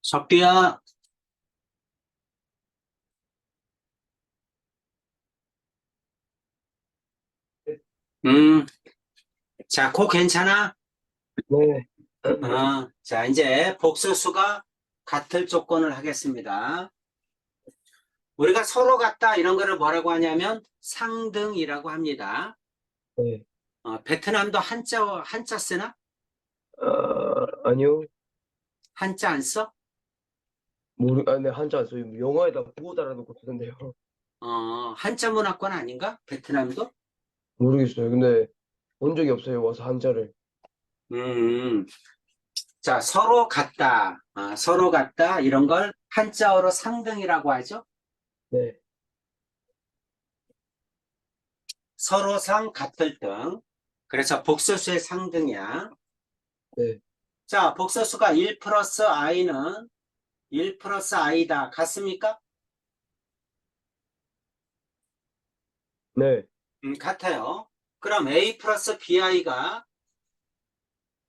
석규야, 음, 자, 코 괜찮아? 네, 자, 이제 복소수가 같을 조건을 하겠습니다. 우리가 서로 같다 이런 거를 뭐라고 하냐면 상등이라고 합니다. 네. 베트남도 한자 쓰나? 아니요. 한자 안 써? 네, 한자 안 써요. 영어에다 보고 달아놓고 쓰는데요. 한자 문화권 아닌가? 베트남도? 모르겠어요. 근데 본 적이 없어요. 와서 한자를. 음, 자, 서로 같다. 서로 같다. 이런 걸 한자어로 상등이라고 하죠. 네, 서로상 같을 등. 그래서 복소수의 상등이야. 네, 자, 복소수가 1 플러스 i는 1 플러스 i다. 같습니까? 네. 같아요. 그럼 a 플러스 bi가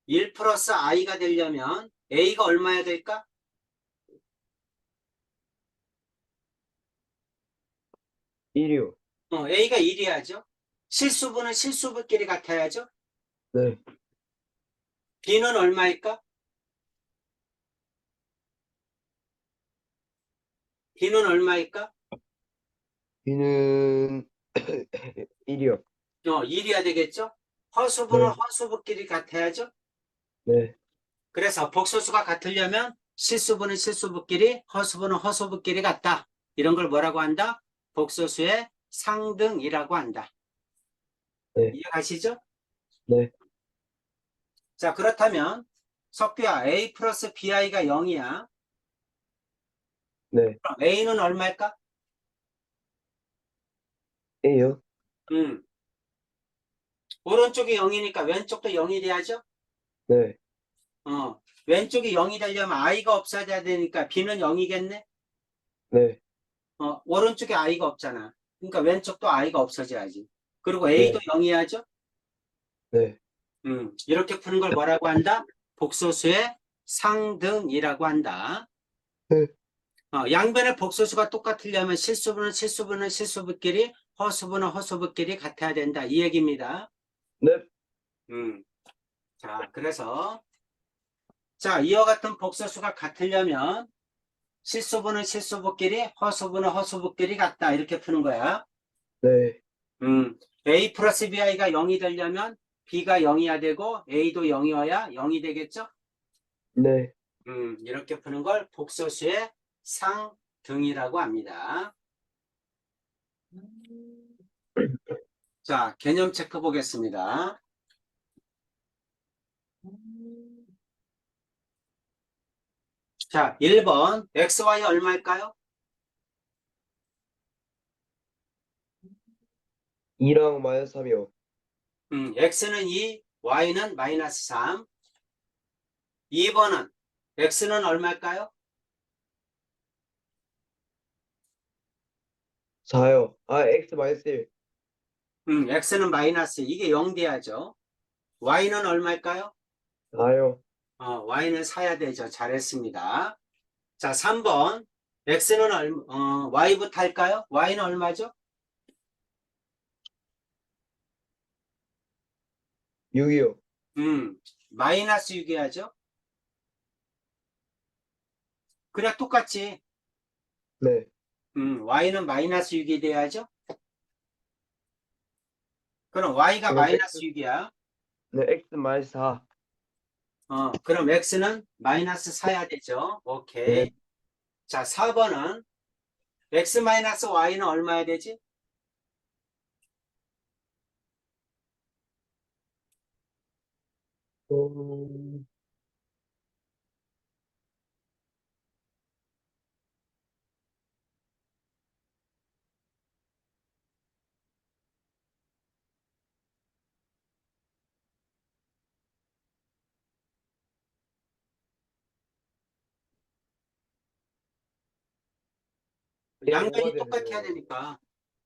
1 플러스 i가 되려면 a가 얼마야 될까? 1이요. a가 1이야죠. 실수분은 실수분끼리 같아야죠. 네. b는 얼마일까? b는 얼마일까? B는 1이요. 1이야 되겠죠? 허수분은 네, 허수분끼리 같아야죠. 네, 그래서 복소수가 같으려면 실수분은 실수분끼리, 허수분은 허수분끼리 같다. 이런 걸 뭐라고 한다? 복소수의 상등이라고 한다. 네, 이해가시죠? 네, 자, 그렇다면 석규야, a 플러스 bi가 0이야. 네. 그럼 a는 얼마일까? A요? 음, 오른쪽이 0이니까 왼쪽도 0이 돼야죠? 네, 왼쪽이 0이 되려면 i가 없어야 되니까 b는 0이겠네? 네, 오른쪽에 i가 없잖아. 그러니까 왼쪽도 i가 없어져야지. 그리고 a도 네, 0이야죠? 네, 이렇게 푸는 걸 뭐라고 한다? 복소수의 상등이라고 한다. 네, 양변의 복소수가 똑같으려면 실수분은 실수분은 실수분끼리, 허수분은 허수분끼리 같아야 된다. 이 얘기입니다. 네, 음, 자, 그래서 자, 이와 같은 복소수가 같으려면 실수분은 실수분끼리, 허수분은 허수분끼리 같다. 이렇게 푸는 거야. 네, a 플러스 bi가 0이 되려면 b가 0이어야 되고 a도 0이어야 0이 되겠죠? 네. 이렇게 푸는 걸 복소수의 상등이라고 합니다. 자, 개념 체크 보겠습니다. 자, 1번 xy 얼마일까요? 2랑 마이너스 3이요. x는 2, y는 마이너스 3. 2번은 x는 얼마일까요? 4요. X 마이너스 1. x는 마이너스 이게 0 돼야죠. y는 얼마일까요? 4요. y는 사야 되죠. 잘했습니다. 자, 3번 x는 y부터 할까요? y는 얼마죠? 6이요. 마이너스 6 해야죠. 그냥 똑같이 네, y는 마이너스 6이 돼야죠. 그럼 y가 그럼 마이너스 X, 6이야. 네, X 마이너스 4. 그럼 x는 마이너스 4야 되죠. 네, 오케이. 자, 4번은 x 마이너스 y는 얼마야 되지? 음, 얘는 5가 양변이 돼야 똑같아야 되잖아요. 되니까.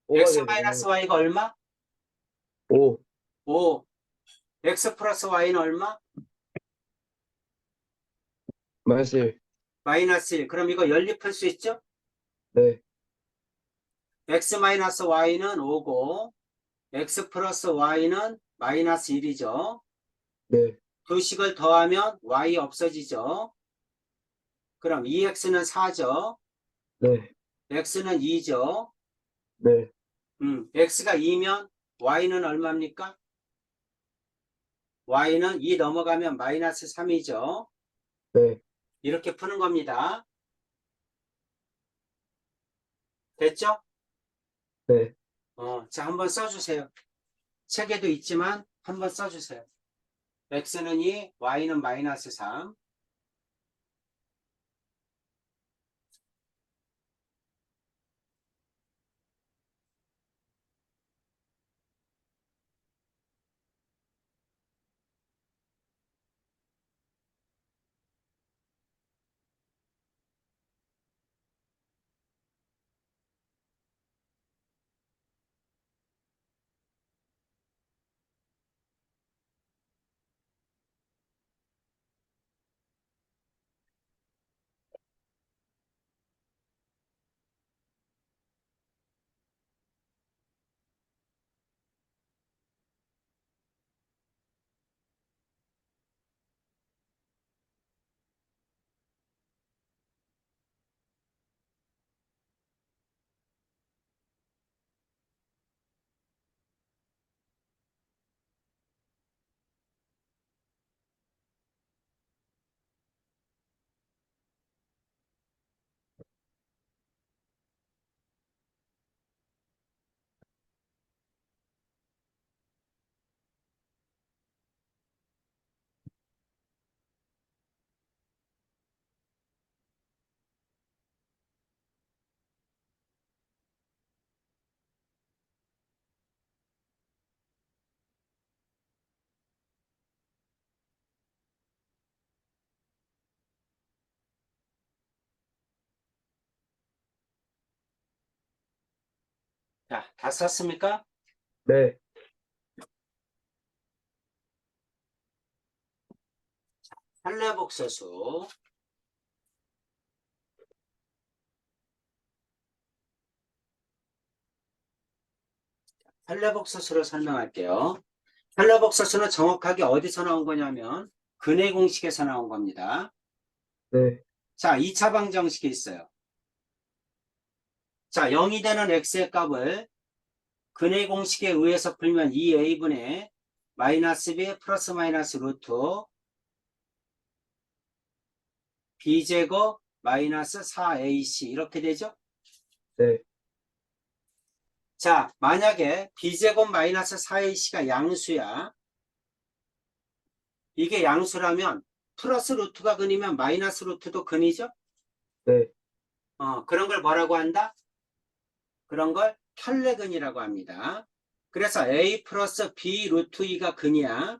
5가 x 돼야 마이너스 되잖아요. y가 얼마? 5. 5. x 플러스 y는 얼마? 마이너스 1. 마이너스 1. 그럼 이거 연립할 수 있죠? 네. x 마이너스 y는 5고 x 플러스 y는 마이너스 1이죠. 네. 두 식을 더하면 y 없어지죠. 그럼 2x는 4죠. 네. x는 2죠. 네. x가 2면 y는 얼마입니까? y는 2 넘어가면 마이너스 3이죠. 네. 이렇게 푸는 겁니다. 됐죠? 네. 자, 한번 써주세요. 책에도 있지만 한번 써주세요. x는 2, y는 마이너스 3. 자, 다 썼습니까? 네. 할례복소수. 할례복소수로 설명할게요. 할례복소수는 정확하게 어디서 나온 거냐면 근해 공식에서 나온 겁니다. 네. 자, 2차 방정식이 있어요. 자, 0이 되는 x의 값을 근해 공식에 의해서 풀면 2a분의 마이너스 b 플러스 마이너스 루트 b제곱 마이너스 4ac 이렇게 되죠? 네. 자, 만약에 b제곱 마이너스 4ac가 양수야. 이게 양수라면 플러스 루트가 근이면 마이너스 루트도 근이죠? 네. 그런 걸 뭐라고 한다? 그런 걸 켤레근이라고 합니다. 그래서 a 플러스 b 루트 2가 근이야.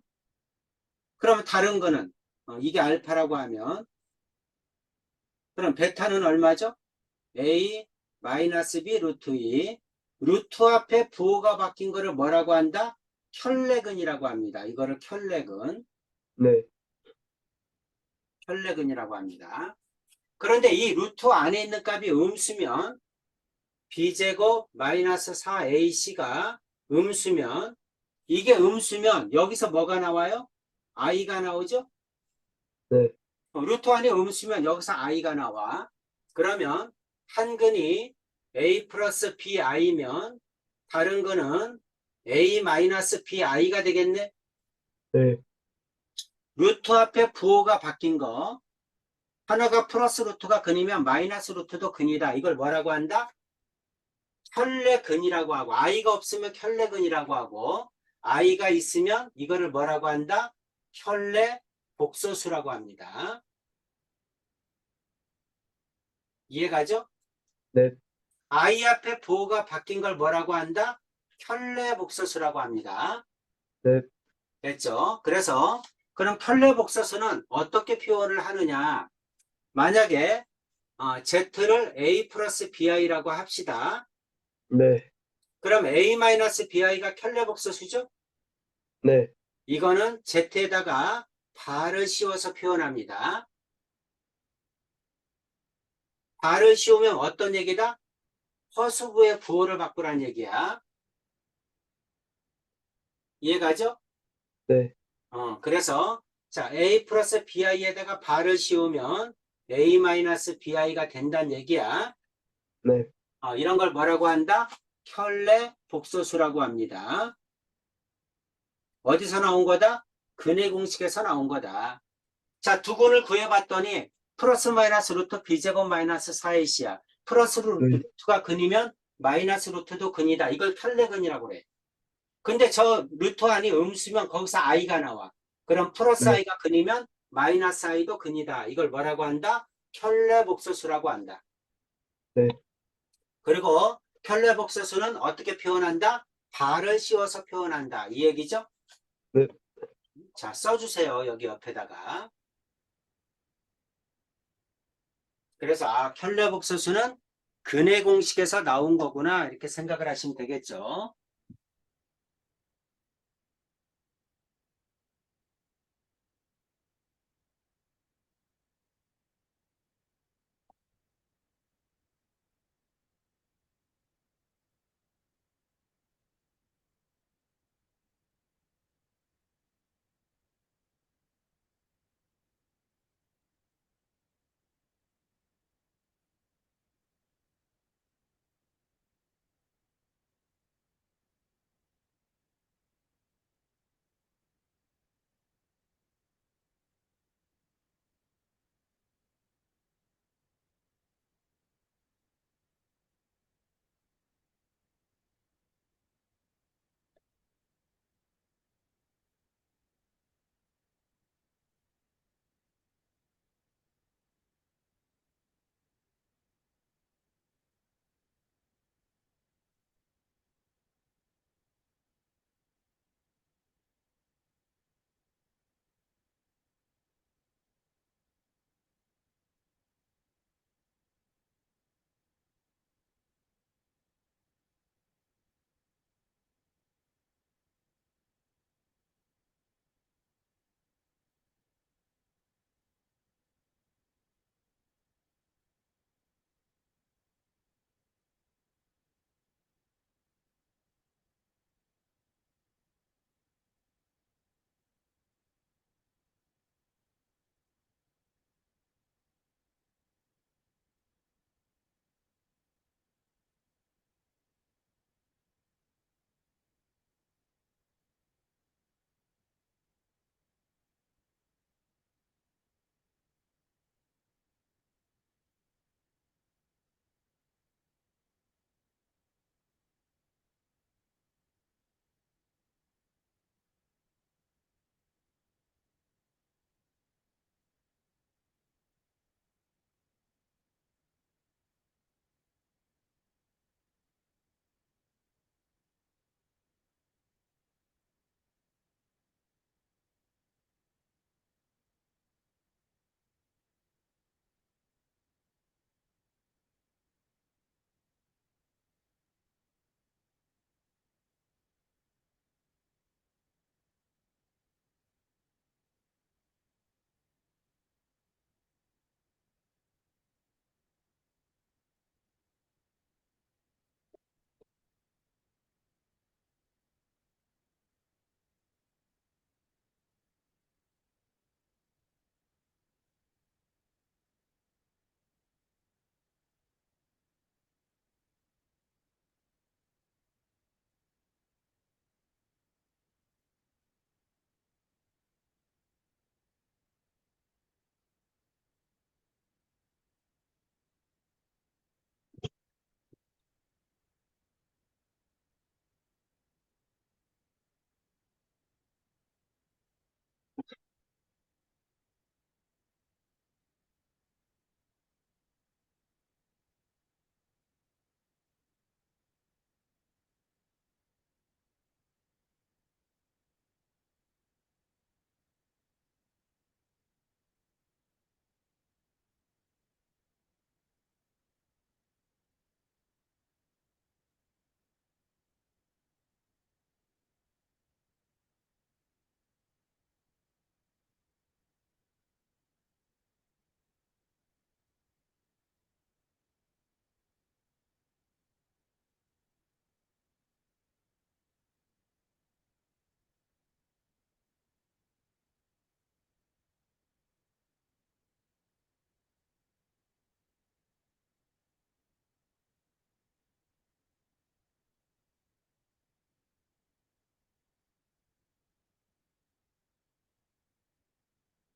그럼 다른 거는 이게 알파라고 하면 그럼 베타는 얼마죠? a 마이너스 b 루트 2 루트 앞에 부호가 바뀐 거를 뭐라고 한다? 켤레근이라고 합니다. 이거를 켤레근 네. 켤레근이라고 합니다. 그런데 이 루트 안에 있는 값이 음수면 b제곱 마이너스 4ac가 음수면 이게 음수면 여기서 뭐가 나와요? i가 나오죠? 네. 루트 안에 음수면 여기서 i가 나와. 그러면 한 근이 a 플러스 bi면 다른 거는 a 마이너스 bi가 되겠네? 네. 루트 루트 앞에 부호가 바뀐 거 하나가 플러스 루트가 근이면 마이너스 루트도 근이다. 이걸 뭐라고 한다? 켤레근이라고 하고 i가 없으면 켤레근이라고 하고 i가 있으면 이거를 뭐라고 한다? 켤레 복소수라고 합니다. 이해가죠? 네. i 앞에 부호가 바뀐 걸 뭐라고 한다? 켤레 복소수라고 합니다. 네. 됐죠? 그래서 그럼 켤레 복소수는 어떻게 표현을 하느냐? 만약에 z를 a 플러스 bi라고 합시다. 네. 그럼 a-bi가 켤레 복소수죠? 네. 이거는 z에다가 바를 씌워서 표현합니다. 발을 씌우면 어떤 얘기다? 허수부의 부호를 바꾸라는 얘기야. 이해가죠? 네. 그래서 자 a 플러스 bi에다가 발을 씌우면 a 마이너스 bi가 된다는 얘기야. 네. 이런 걸 뭐라고 한다? 켤레 복소수라고 합니다. 어디서 나온 거다? 근해 공식에서 나온 거다. 자, 두 근을 구해봤더니 플러스 마이너스 루트 b제곱 마이너스 4ac야. 플러스 네. 루트가 근이면 마이너스 루트도 근이다. 이걸 켤레근이라고 그래. 근데 저 루트 안이 음수면 거기서 i가 나와. 그럼 플러스 네. i가 근이면 마이너스 i도 근이다. 이걸 뭐라고 한다? 켤레 복소수라고 한다. 네. 그리고 켤레 복소수는 어떻게 표현한다? 발을 씌워서 표현한다. 이 얘기죠? 네. 자, 써주세요. 여기 옆에다가. 그래서 켤레 복소수는 근해 공식에서 나온 거구나. 이렇게 생각을 하시면 되겠죠.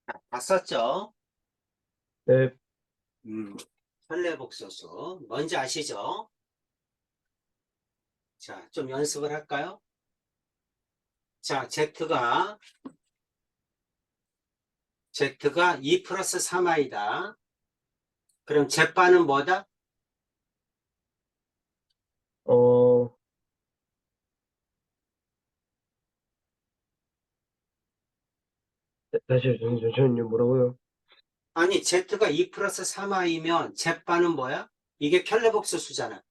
다 썼죠? 네. 현례복소수. 뭔지 아시죠? 자, 좀 연습을 할까요? 자, Z가 2 플러스 3i다. 그럼 Z바는 뭐다? 어, 다시 잠시만요. 뭐라고요? 아니, Z가 2 플러스 3i면 Z바는 뭐야? 이게 켤레복소수잖아.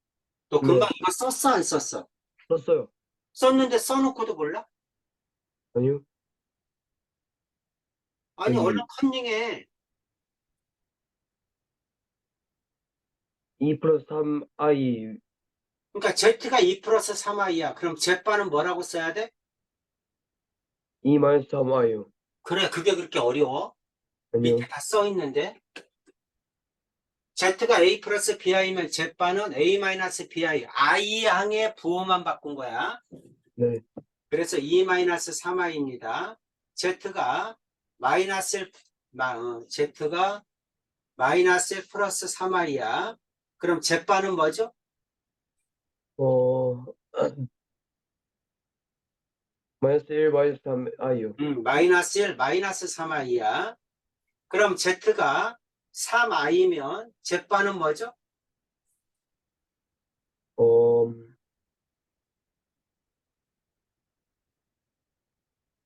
너 금방 네. 이거 썼어, 안 썼어? 썼어요. 썼는데 써놓고도 몰라? 아니요. 아니, 얼른 여기 컨닝해. 2 플러스 3i 그러니까 Z가 2 플러스 3i야. 그럼 Z바는 뭐라고 써야 돼? 2 마이너스 3i요. 그래, 그게 그렇게 어려워? 밑에 아니요. 다 써 있는데. Z가 A 플러스 BI면 Z바는 A 마이너스 BI. I항의 부호만 바꾼 거야. 네. 그래서 2 마이너스 3i입니다. Z가 Z가 마이너스 1 플러스 3i야. 그럼 Z바는 뭐죠? 어, 마이너스 1 마이너스 3i요. 마이너스 1, 마이너스 3i야. 그럼 Z가 3i면 Z바는 뭐죠? 어,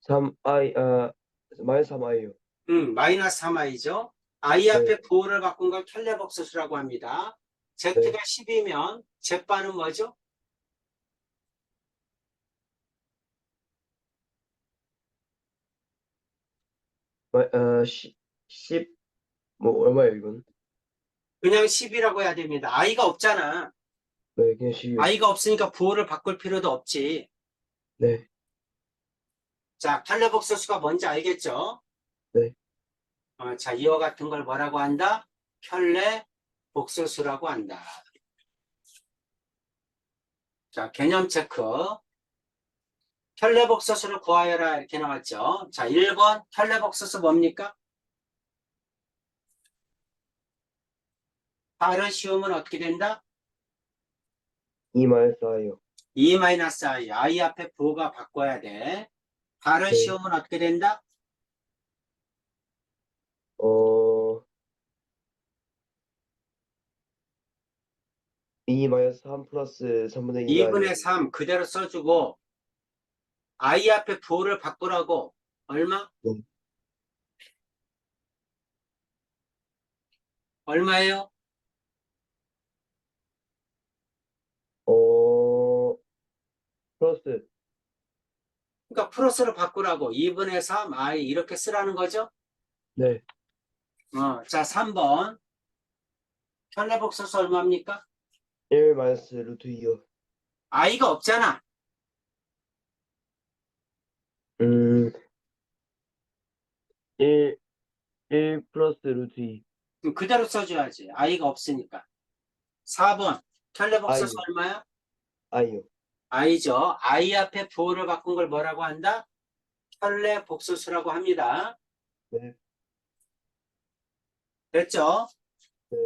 3i, 마이너스 3i요. 마이너스 3i죠. i 네. 앞에 부호를 바꾼 걸 켤레복소수라고 합니다. Z가 네. 10이면 Z바는 뭐죠? 10, 뭐, 얼마예요, 이건? 그냥 10이라고 해야 됩니다. i가 없잖아. 네, 그냥 10이요. i가 없으니까 부호를 바꿀 필요도 없지. 네. 자, 켤레복소수가 뭔지 알겠죠? 네. 자, 이와 같은 걸 뭐라고 한다? 켤레복소수라고 한다. 자, 개념 체크. 켤레복소수를 구하여라 이렇게 나왔죠. 자, 1번 켤레복소수 뭡니까? 발을 씌우면 어떻게 된다? 2 마이너스 i요. 2-i, i 앞에 부호가 바꿔야 돼. 발을 네. 씌우면 어떻게 된다? 어, 2 마이너스 3 플러스 3분의 2i요. 2분의 3 그대로 써주고 i 앞에 부호를 바꾸라고 얼마? 네. 얼마예요? 어, 플러스, 그러니까 플러스로 바꾸라고 2분의 3 i 이렇게 쓰라는 거죠. 네. 자, 3번 켤레복소수 얼마입니까? 1 마이너스 루트 2요. i가 없잖아. 1, 1 플러스 루트 2. 그럼 그대로 써줘야지. i가 없으니까. 4번 켤레복소수 i요. 얼마야? i요. i죠. i 앞에 부호를 바꾼 걸 뭐라고 한다? 켤레복소수라고 합니다. 네. 됐죠? 네.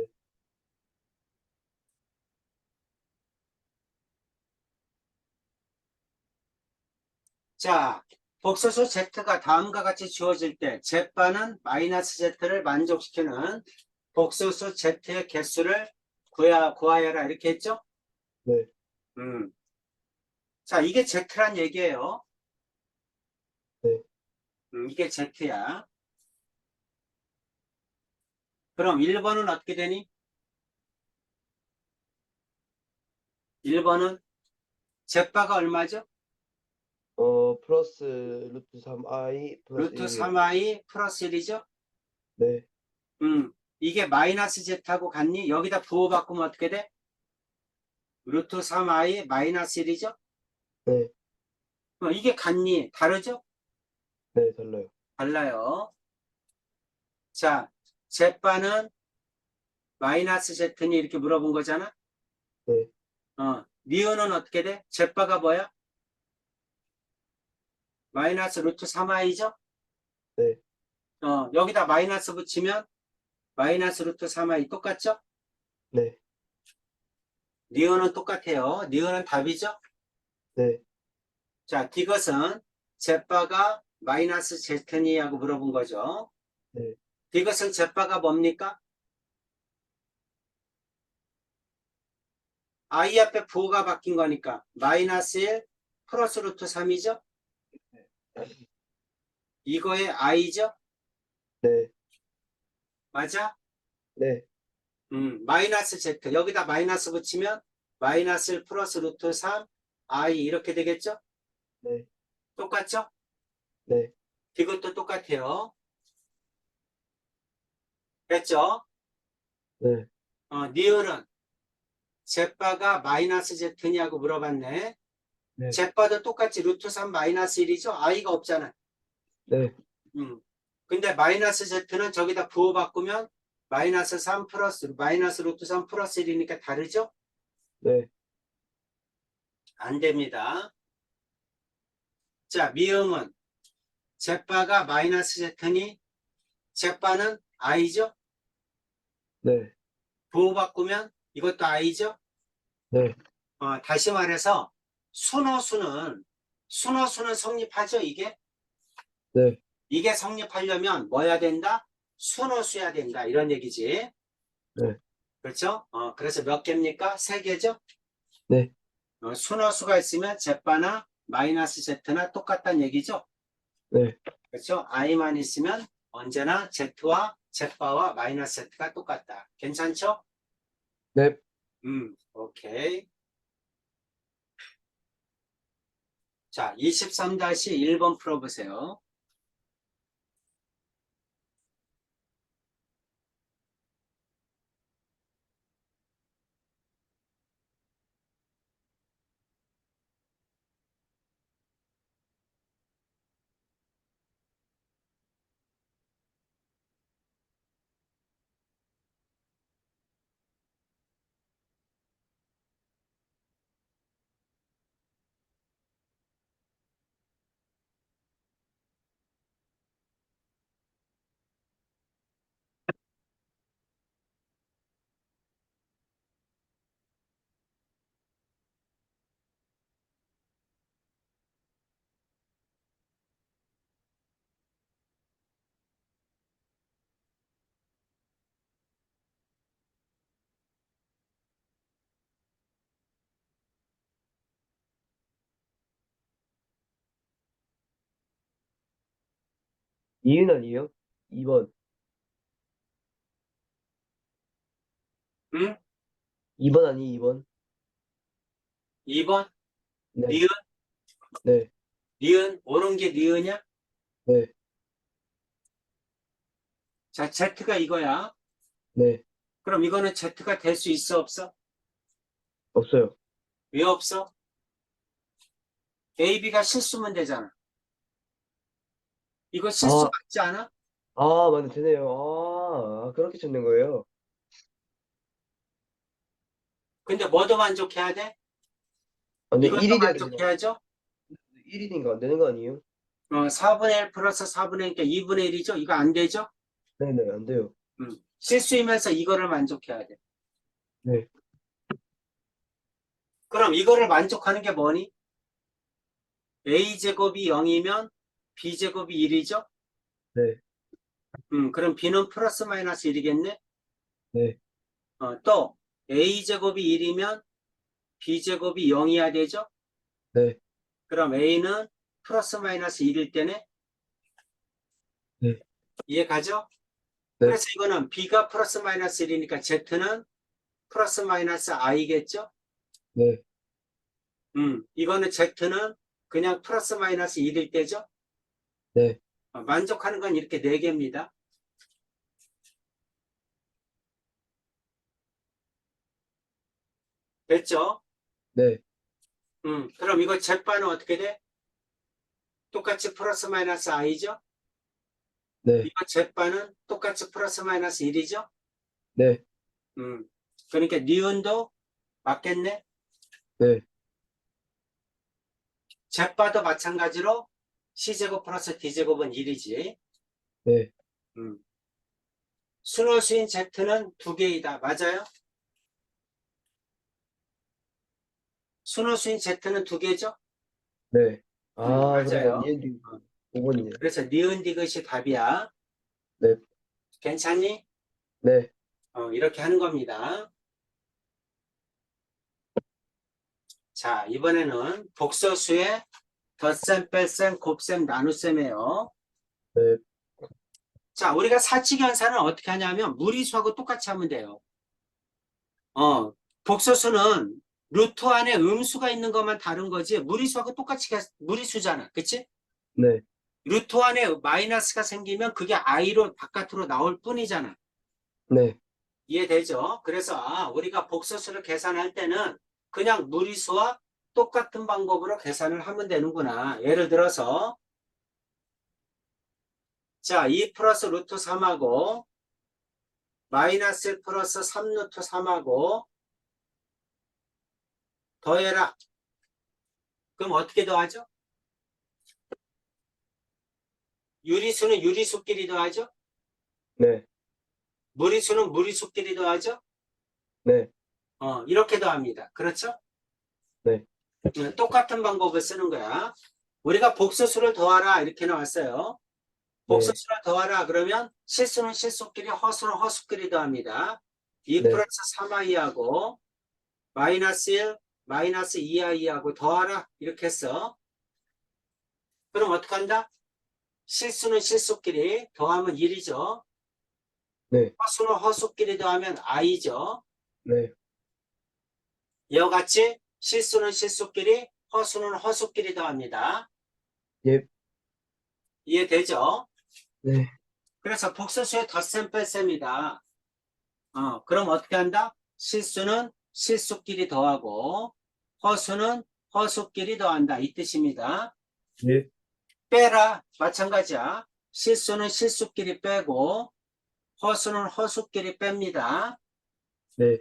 자, 복소수 z가 다음과 같이 주어질 때 z바는 마이너스 z를 만족시키는 복소수 z의 개수를 구하여라 이렇게 했죠? 네. 음. 자, 이게 z란 얘기예요. 네. 이게 z야. 그럼 1번은 어떻게 되니? 1번은 z바가 얼마죠? 플러스 루트 3i 플러스 루트 1이요. 3i 플러스 1이죠? 네. 이게 마이너스 z하고 같니? 여기다 부호 바꾸면 어떻게 돼? 루트 3i 마이너스 1이죠? 네. 이게 같니? 다르죠? 네, 달라요. 달라요. 자, z바는 마이너스 z니 이렇게 물어본 거잖아? 네. 니은은 어떻게 돼? z바가 뭐야? 마이너스 루트 3i죠? 네. 여기다 마이너스 붙이면 마이너스 루트 3i 똑같죠? 네. 니은은 똑같아요. 니은은 답이죠? 네. 자, 디귿은 제빠가 마이너스 z니 하고 물어본 거죠. 네. 디귿은 제빠가 뭡니까? i 앞에 부호가 바뀐 거니까 마이너스 1 플러스 루트 3이죠? 이거의 i죠? 네. 맞아? 네. 마이너스 z 여기다 마이너스 붙이면 마이너스 1 플러스 루트 3 i 이렇게 되겠죠? 네. 똑같죠? 네. 이것도 똑같아요. 됐죠? 네. 니은은 제빠가 마이너스 z냐고 물어봤네. 네. 제빠도 똑같이 루트 3 마이너스 1이죠? i가 없잖아. 네. 근데 마이너스 z는 저기다 부호 바꾸면 마이너스 3 플러스 마이너스 루트 3 플러스 1이니까 다르죠? 네. 안 됩니다. 자, 미음은 제빠가 마이너스 z니 제빠는 i죠? 네. 부호 바꾸면 이것도 i죠? 네. 다시 말해서 순호수는 성립하죠, 이게? 네. 이게 성립하려면 뭐 해야 된다? 순호수야 된다. 이런 얘기지. 네. 그렇죠? 그래서 몇 개입니까? 3개죠? 네. 순호수가 있으면 제빠나 마이너스 z나 똑같다는 얘기죠? 네. 그렇죠? i만 있으면 언제나 z와 제빠와 마이너스 z가 똑같다. 괜찮죠? 네. 오케이. 자, 23-1번 풀어보세요. 이은 아니에요? 2번. 응? 2번 아니 2번? 2번? 네. 니은? 네. 니은? 옳은 게 니은이야? 네. 자, Z가 이거야. 네. 그럼 이거는 Z가 될 수 있어, 없어? 없어요. 왜 없어? A, B가 실수면 되잖아. 이거 실수 아, 맞지 않아? 맞네, 되네요. 그렇게 찾는 거예요. 근데 뭐도 만족해야 돼? 근데 이것도 1이 돼야 되잖아. 만족해야죠? 1이 되니까 안 되는 거 아니에요? 4분의 1 플러스 4분의 1이니까 2분의 1이죠? 이거 안 되죠? 네네, 안 돼요. 실수이면서 이거를 만족해야 돼. 네. 그럼 이거를 만족하는 게 뭐니? A제곱이 0이면 B제곱이 1이죠? 네. 그럼 B는 플러스 마이너스 1이겠네? 네. 또 A제곱이 1이면 B제곱이 0이어야 되죠? 네. 그럼 A는 플러스 마이너스 1일 때네? 네. 이해 가죠? 네. 그래서 이거는 B가 플러스 마이너스 1이니까 Z는 플러스 마이너스 I겠죠? 네. 이거는 Z는 그냥 플러스 마이너스 1일 때죠? 네. 만족하는 건 이렇게 4개입니다. 됐죠? 네. 그럼 이거 Z바는 어떻게 돼? 똑같이 플러스 마이너스 I죠? 네. 이거 Z바는 똑같이 플러스 마이너스 1이죠? 네. 그러니까 니은도 맞겠네? 네. Z바도 마찬가지로 C제곱 플러스 D제곱은 1이지. 네. 순호수인 Z는 두 개이다. 맞아요? 순호수인 Z는 두 개죠? 네. 아, 맞아요. 그러면 니은디 5번이네요. 그래서 니은 디귿이 답이야. 네. 괜찮니? 네. 이렇게 하는 겁니다. 자, 이번에는 복소수의 덧셈, 뺄셈, 곱셈, 나눗셈이에요. 네. 자, 우리가 사칙연산은 어떻게 하냐면 무리수하고 똑같이 하면 돼요. 복소수는 루트 안에 음수가 있는 것만 다른 거지 무리수하고 똑같이 무리수잖아. 그치? 네. 루트 안에 마이너스가 생기면 그게 i로 바깥으로 나올 뿐이잖아. 네. 이해되죠? 그래서 우리가 복소수를 계산할 때는 그냥 무리수와 똑같은 방법으로 계산을 하면 되는구나. 예를 들어서 자, 2 플러스 루트 3하고 마이너스 1 플러스 3 루트 3하고 더해라. 그럼 어떻게 더하죠? 유리수는 유리수끼리 더하죠? 네. 무리수는 무리수끼리 더하죠? 네. 이렇게 더합니다. 그렇죠? 네. 똑같은 방법을 쓰는 거야. 우리가 복소수를 더하라 이렇게 나왔어요. 네. 복소수를 더하라 그러면 실수는 실수끼리 허수는 허수끼리 더합니다. 2 네. 플러스 3i하고 마이너스 1 마이너스 2i하고 더하라 이렇게 했어. 그럼 어떻게 한다? 실수는 실수끼리 더하면 1이죠. 네. 허수는 허수끼리 더하면 i죠. 네. 이와 같이 실수는 실수끼리 허수는 허수끼리 더합니다. 예. 이해되죠? 네. 그래서 복소수의 덧셈 뺄셈이다. 그럼 어떻게 한다? 실수는 실수끼리 더하고 허수는 허수끼리 더한다. 이 뜻입니다. 예. 빼라. 마찬가지야. 실수는 실수끼리 빼고 허수는 허수끼리 뺍니다. 네.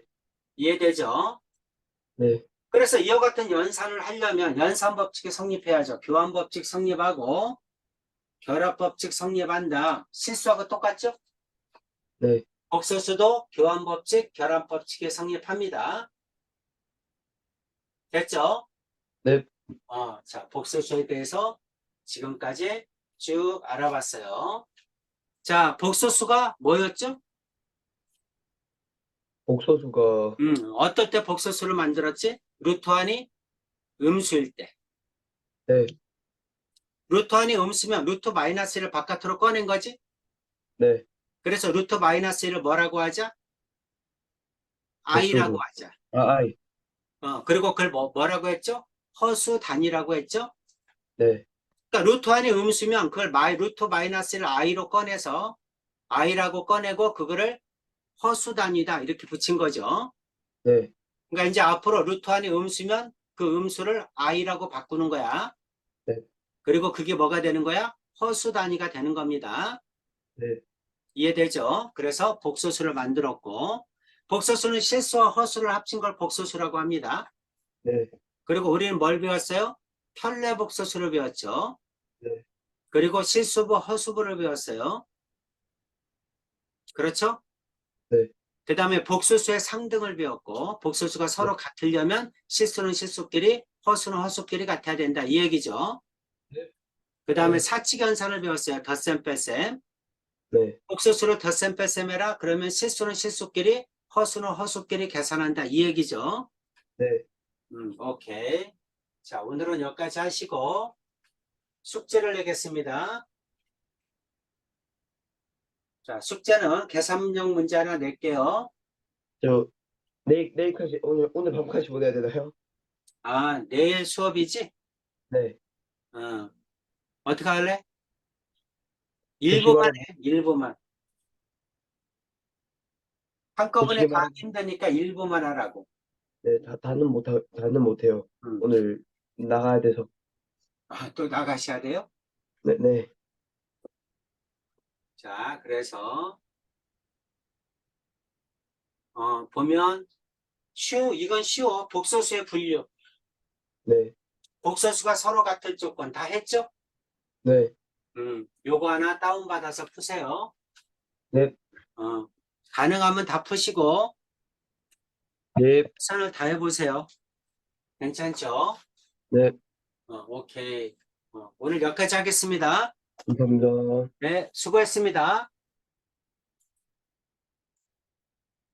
이해되죠? 네. 그래서 이와 같은 연산을 하려면 연산법칙이 성립해야죠. 교환법칙 성립하고 결합법칙 성립한다. 실수하고 똑같죠? 네. 복소수도 교환법칙, 결합법칙이 성립합니다. 됐죠? 네. 자, 복소수에 대해서 지금까지 쭉 알아봤어요. 자, 복소수가 뭐였죠? 복소수가 어떨 때 복소수를 만들었지? 루트안이 음수일 때. 네. 루트안이 음수면 루트 마이너스 1을 바깥으로 꺼낸 거지? 네. 그래서 루트 마이너스 1을 뭐라고 하자? i라고 하자. 아이. 그리고 그걸 뭐라고 했죠? 허수 단위라고 했죠? 네. 그러니까 루트안이 음수면 그걸 루트 마이너스를 i로 꺼내서 i라고 꺼내고 그거를 허수 단위다 이렇게 붙인 거죠. 네. 그러니까 이제 앞으로 루트안이 음수면 그 음수를 i라고 바꾸는 거야. 네. 그리고 그게 뭐가 되는 거야? 허수 단위가 되는 겁니다. 네. 이해되죠? 그래서 복소수를 만들었고 복소수는 실수와 허수를 합친 걸 복소수라고 합니다. 네. 그리고 우리는 뭘 배웠어요? 편례복소수를 배웠죠. 네. 그리고 실수부, 허수부를 배웠어요. 그렇죠? 네. 그 다음에 복소수의 상등을 배웠고 복소수가 서로 같으려면 실수는 실수끼리, 허수는 허수끼리 같아야 된다. 이 얘기죠. 네. 그 다음에 네. 사칙연산을 배웠어요. 덧셈, 뺄셈. 네. 복소수를 덧셈, 뺄셈 해라. 그러면 실수는 실수끼리, 허수는 허수끼리 계산한다. 이 얘기죠. 네. 오케이. 자, 오늘은 여기까지 하시고 숙제를 내겠습니다. 자, 숙제는 계산형 문제 하나 낼게요. 내일까지 오늘 밤까지 보내야 되나요? 내일 수업이지? 네. 어떻게 할래? 2시간 1부만 해, 1부만. 한꺼번에 다 2시간 하기 힘드니까 1부만 하라고. 네, 다는 못해요. 음. 오늘 나가야 돼서. 또 나가셔야 돼요? 네, 네. 자, 그래서 보면 이건 쉬워. 복소수의 분류. 네. 복소수가 서로 같을 조건 다 했죠? 네. 요거 하나 다운받아서 푸세요. 네. 가능하면 다 푸시고 네. 최선을 다해보세요. 괜찮죠? 네. 오케이. 오늘 여기까지 하겠습니다. 감사합니다. 네, 수고했습니다.